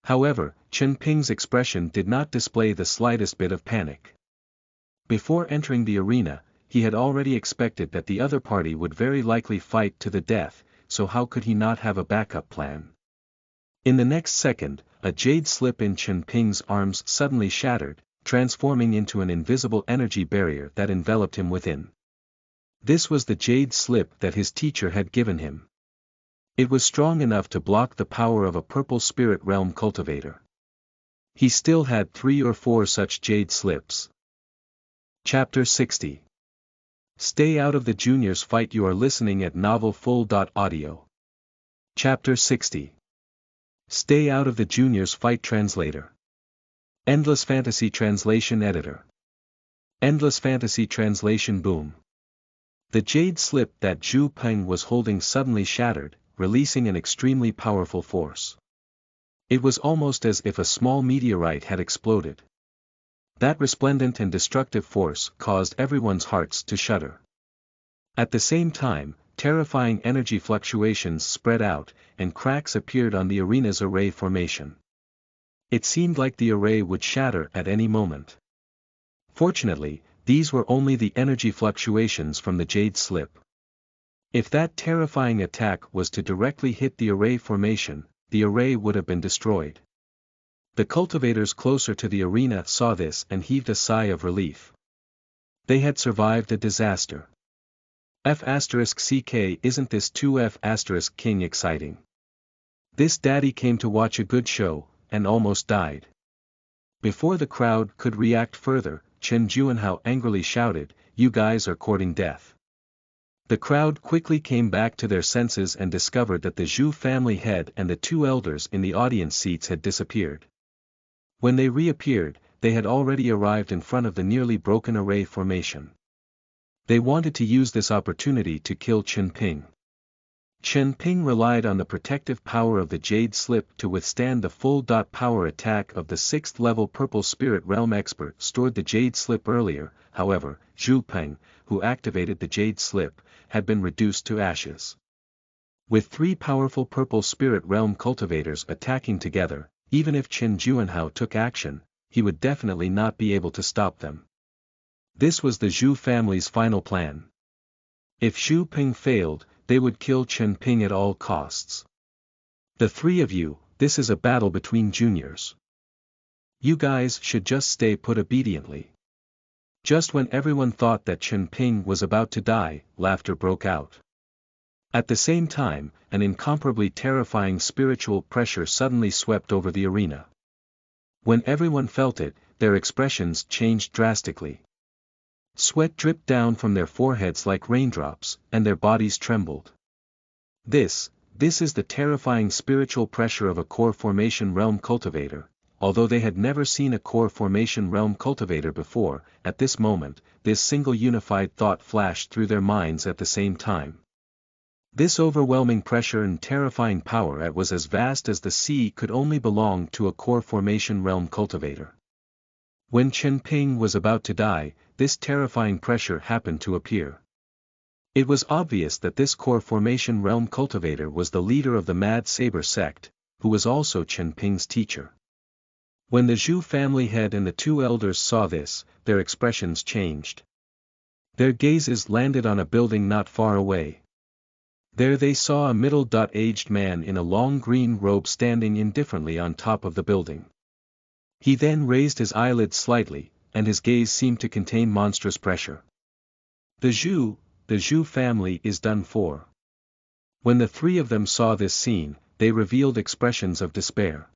However, Chen Ping's expression did not display the slightest bit of panic. Before entering the arena, he had already expected that the other party would very likely fight to the death, so how could he not have a backup plan? In the next second, a jade slip in Chen Ping's arms suddenly shattered, transforming into an invisible energy barrier that enveloped him within. This was the jade slip that his teacher had given him. It was strong enough to block the power of a purple spirit realm cultivator. He still had 3 or 4 such jade slips. Chapter 60. Stay out of the juniors fight. You are listening at novelfull.audio. Chapter 60. Stay out of the juniors fight. Translator. Endless Fantasy Translation Editor. Endless Fantasy Translation Boom. The jade slip that Zhu Peng was holding suddenly shattered, releasing an extremely powerful force. It was almost as if a small meteorite had exploded. That resplendent and destructive force caused everyone's hearts to shudder. At the same time, terrifying energy fluctuations spread out, and cracks appeared on the arena's array formation. It seemed like the array would shatter at any moment. Fortunately, these were only the energy fluctuations from the jade slip. If that terrifying attack was to directly hit the array formation, the array would have been destroyed. The cultivators closer to the arena saw this and heaved a sigh of relief. They had survived a disaster. F***CK isn't this 2F** King exciting? This daddy came to watch a good show, and almost died. Before the crowd could react further, Chen Juanhao angrily shouted, "You guys are courting death." The crowd quickly came back to their senses and discovered that the Zhu family head and the 2 elders in the audience seats had disappeared. When they reappeared, they had already arrived in front of the nearly broken array formation. They wanted to use this opportunity to kill Chen Ping. Chen Ping relied on the protective power of the jade slip to withstand the full power attack of the 6th-level purple spirit realm expert stored the jade slip earlier. However, Zhu Peng, who activated the jade slip, had been reduced to ashes. With 3 powerful purple spirit realm cultivators attacking together, even if Chen Juanhao took action, he would definitely not be able to stop them. This was the Zhu family's final plan. If Zhu Peng failed, they would kill Chen Ping at all costs. The 3 of you, this is a battle between juniors. You guys should just stay put obediently. Just when everyone thought that Chen Ping was about to die, laughter broke out. At the same time, an incomparably terrifying spiritual pressure suddenly swept over the arena. When everyone felt it, their expressions changed drastically. Sweat dripped down from their foreheads like raindrops, and their bodies trembled. This is the terrifying spiritual pressure of a core formation realm cultivator. Although they had never seen a core formation realm cultivator before, at this moment, this single unified thought flashed through their minds at the same time. This overwhelming pressure and terrifying power was as vast as the sea could only belong to a core formation realm cultivator. When Chen Ping was about to die, this terrifying pressure happened to appear. It was obvious that this core formation realm cultivator was the leader of the Mad Saber sect, who was also Chen Ping's teacher. When the Zhu family head and the 2 elders saw this, their expressions changed. Their gazes landed on a building not far away. There they saw a middle-aged man in a long green robe standing indifferently on top of the building. He then raised his eyelids slightly, and his gaze seemed to contain monstrous pressure. The Zhu family is done for. When the 3 of them saw this scene, they revealed expressions of despair.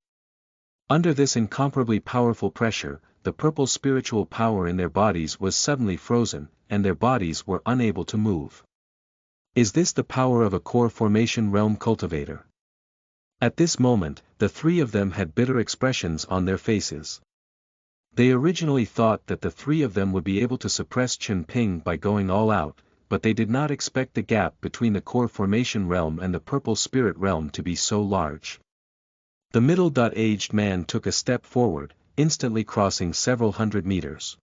Under this incomparably powerful pressure, the purple spiritual power in their bodies was suddenly frozen, and their bodies were unable to move. Is this the power of a core formation realm cultivator? At this moment, the three of them had bitter expressions on their faces. They originally thought that the three of them would be able to suppress Chen Ping by going all out, but they did not expect the gap between the core formation realm and the purple spirit realm to be so large. The middle-aged man took a step forward, instantly crossing several hundred meters.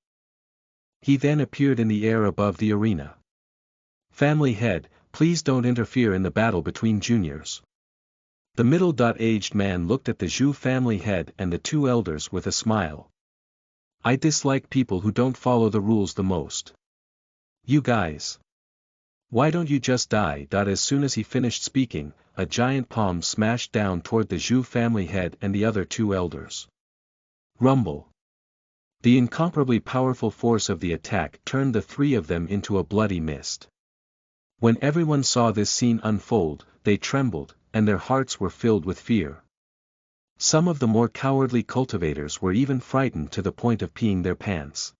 He then appeared in the air above the arena. Family head, please don't interfere in the battle between juniors. The middle-aged man looked at the Zhu family head and the two elders with a smile. I dislike people who don't follow the rules the most. You guys. Why don't you just die? As soon as he finished speaking, a giant palm smashed down toward the Zhu family head and the other two elders. Rumble. The incomparably powerful force of the attack turned the three of them into a bloody mist. When everyone saw this scene unfold, they trembled, and their hearts were filled with fear. Some of the more cowardly cultivators were even frightened to the point of peeing their pants.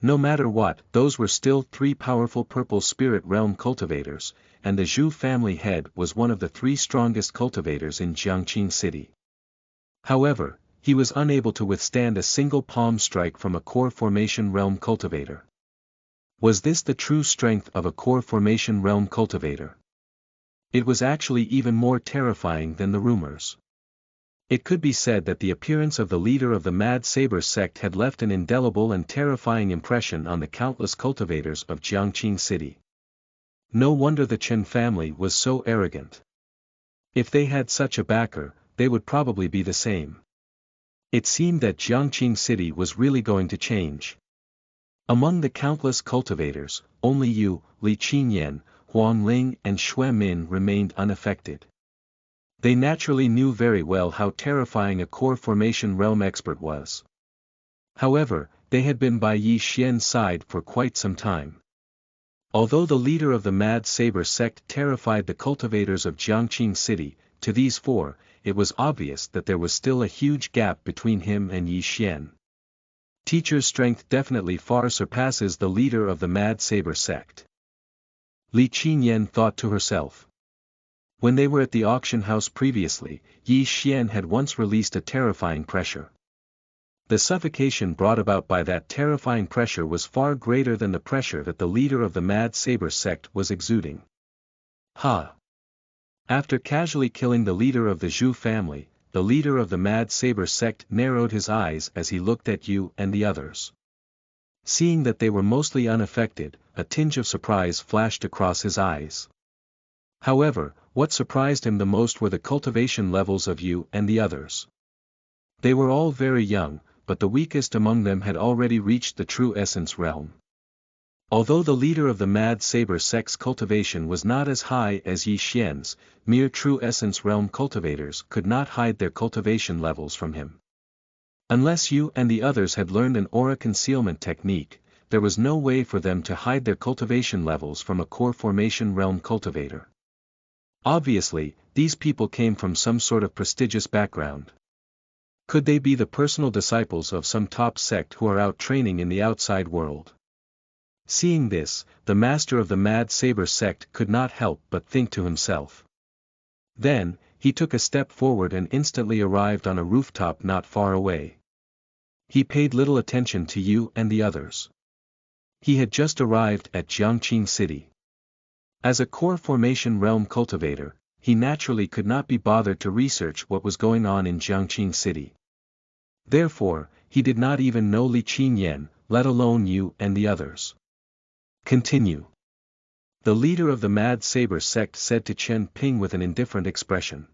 No matter what, those were still three powerful purple spirit realm cultivators, and the Zhu family head was one of the three strongest cultivators in Jiangqing City. However, he was unable to withstand a single palm strike from a core formation realm cultivator. Was this the true strength of a core formation realm cultivator? It was actually even more terrifying than the rumors. It could be said that the appearance of the leader of the Mad Saber sect had left an indelible and terrifying impression on the countless cultivators of Jiangqing City. No wonder the Chen family was so arrogant. If they had such a backer, they would probably be the same. It seemed that Jiangqing City was really going to change. Among the countless cultivators, only Yu, Li Qinyan, Huang Ling and Xue Min remained unaffected. They naturally knew very well how terrifying a core formation realm expert was. However, they had been by Yi Xian's side for quite some time. Although the leader of the Mad Saber sect terrified the cultivators of Jiangqing City, to these four, it was obvious that there was still a huge gap between him and Yi Xian. Teacher's strength definitely far surpasses the leader of the Mad Saber sect. Li Qinyan thought to herself. When they were at the auction house previously, Yi Xian had once released a terrifying pressure. The suffocation brought about by that terrifying pressure was far greater than the pressure that the leader of the Mad Saber sect was exuding. Ha! After casually killing the leader of the Zhu family, the leader of the Mad Saber sect narrowed his eyes as he looked at you and the others. Seeing that they were mostly unaffected, a tinge of surprise flashed across his eyes. However, what surprised him the most were the cultivation levels of you and the others. They were all very young, but the weakest among them had already reached the true essence realm. Although the leader of the Mad Saber sect's cultivation was not as high as Yi Xian's, mere true essence realm cultivators could not hide their cultivation levels from him. Unless you and the others had learned an aura concealment technique, there was no way for them to hide their cultivation levels from a core formation realm cultivator. Obviously, these people came from some sort of prestigious background. Could they be the personal disciples of some top sect who are out training in the outside world? Seeing this, the master of the Mad Saber sect could not help but think to himself. Then, he took a step forward and instantly arrived on a rooftop not far away. He paid little attention to you and the others. He had just arrived at Jiangqing City. As a core formation realm cultivator, he naturally could not be bothered to research what was going on in Jiangqing City. Therefore, he did not even know Li Qinyan, let alone you and the others. Continue. The leader of the Mad Saber sect said to Chen Ping with an indifferent expression.